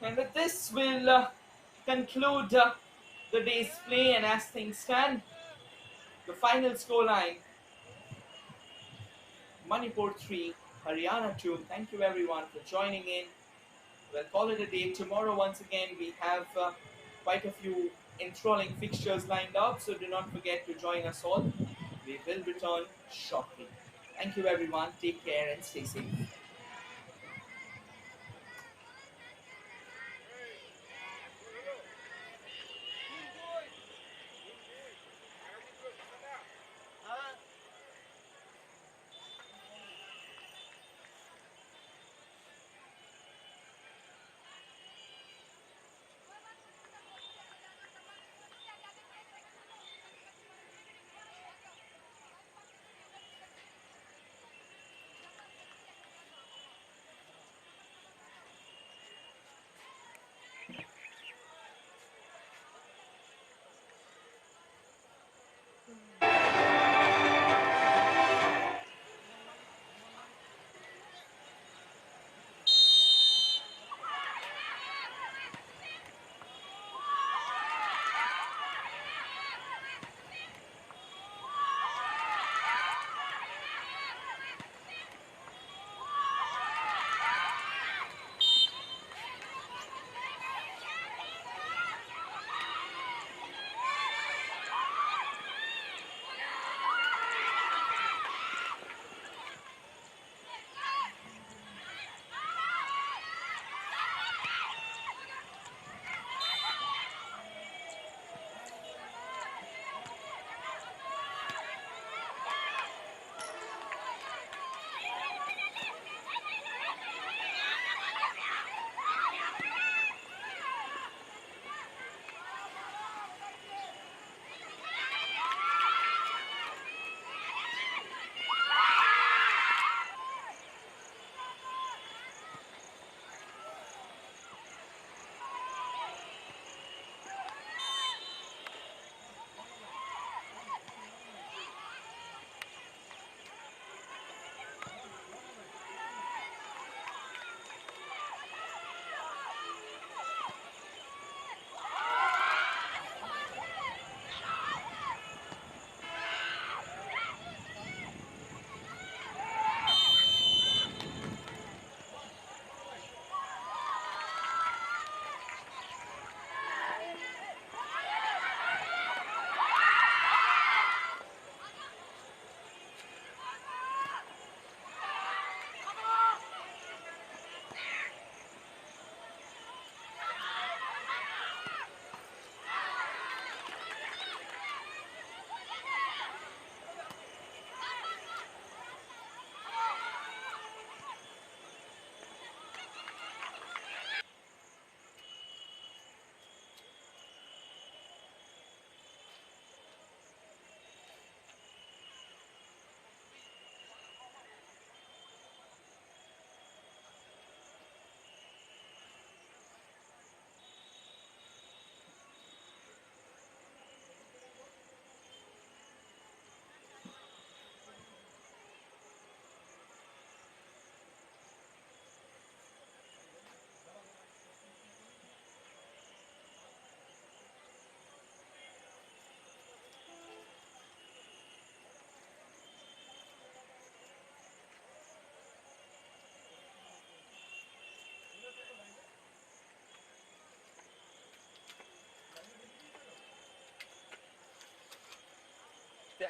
And with this, we'll conclude the day's play. And as things stand, the final scoreline Manipur 3, Haryana 2. Thank you everyone for joining in. We'll call it a day. Tomorrow, once again, we have quite a few enthralling fixtures lined up, so do not forget to join us all. We will return shortly. Thank you everyone. Take care and stay safe.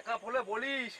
একা বলে বলিস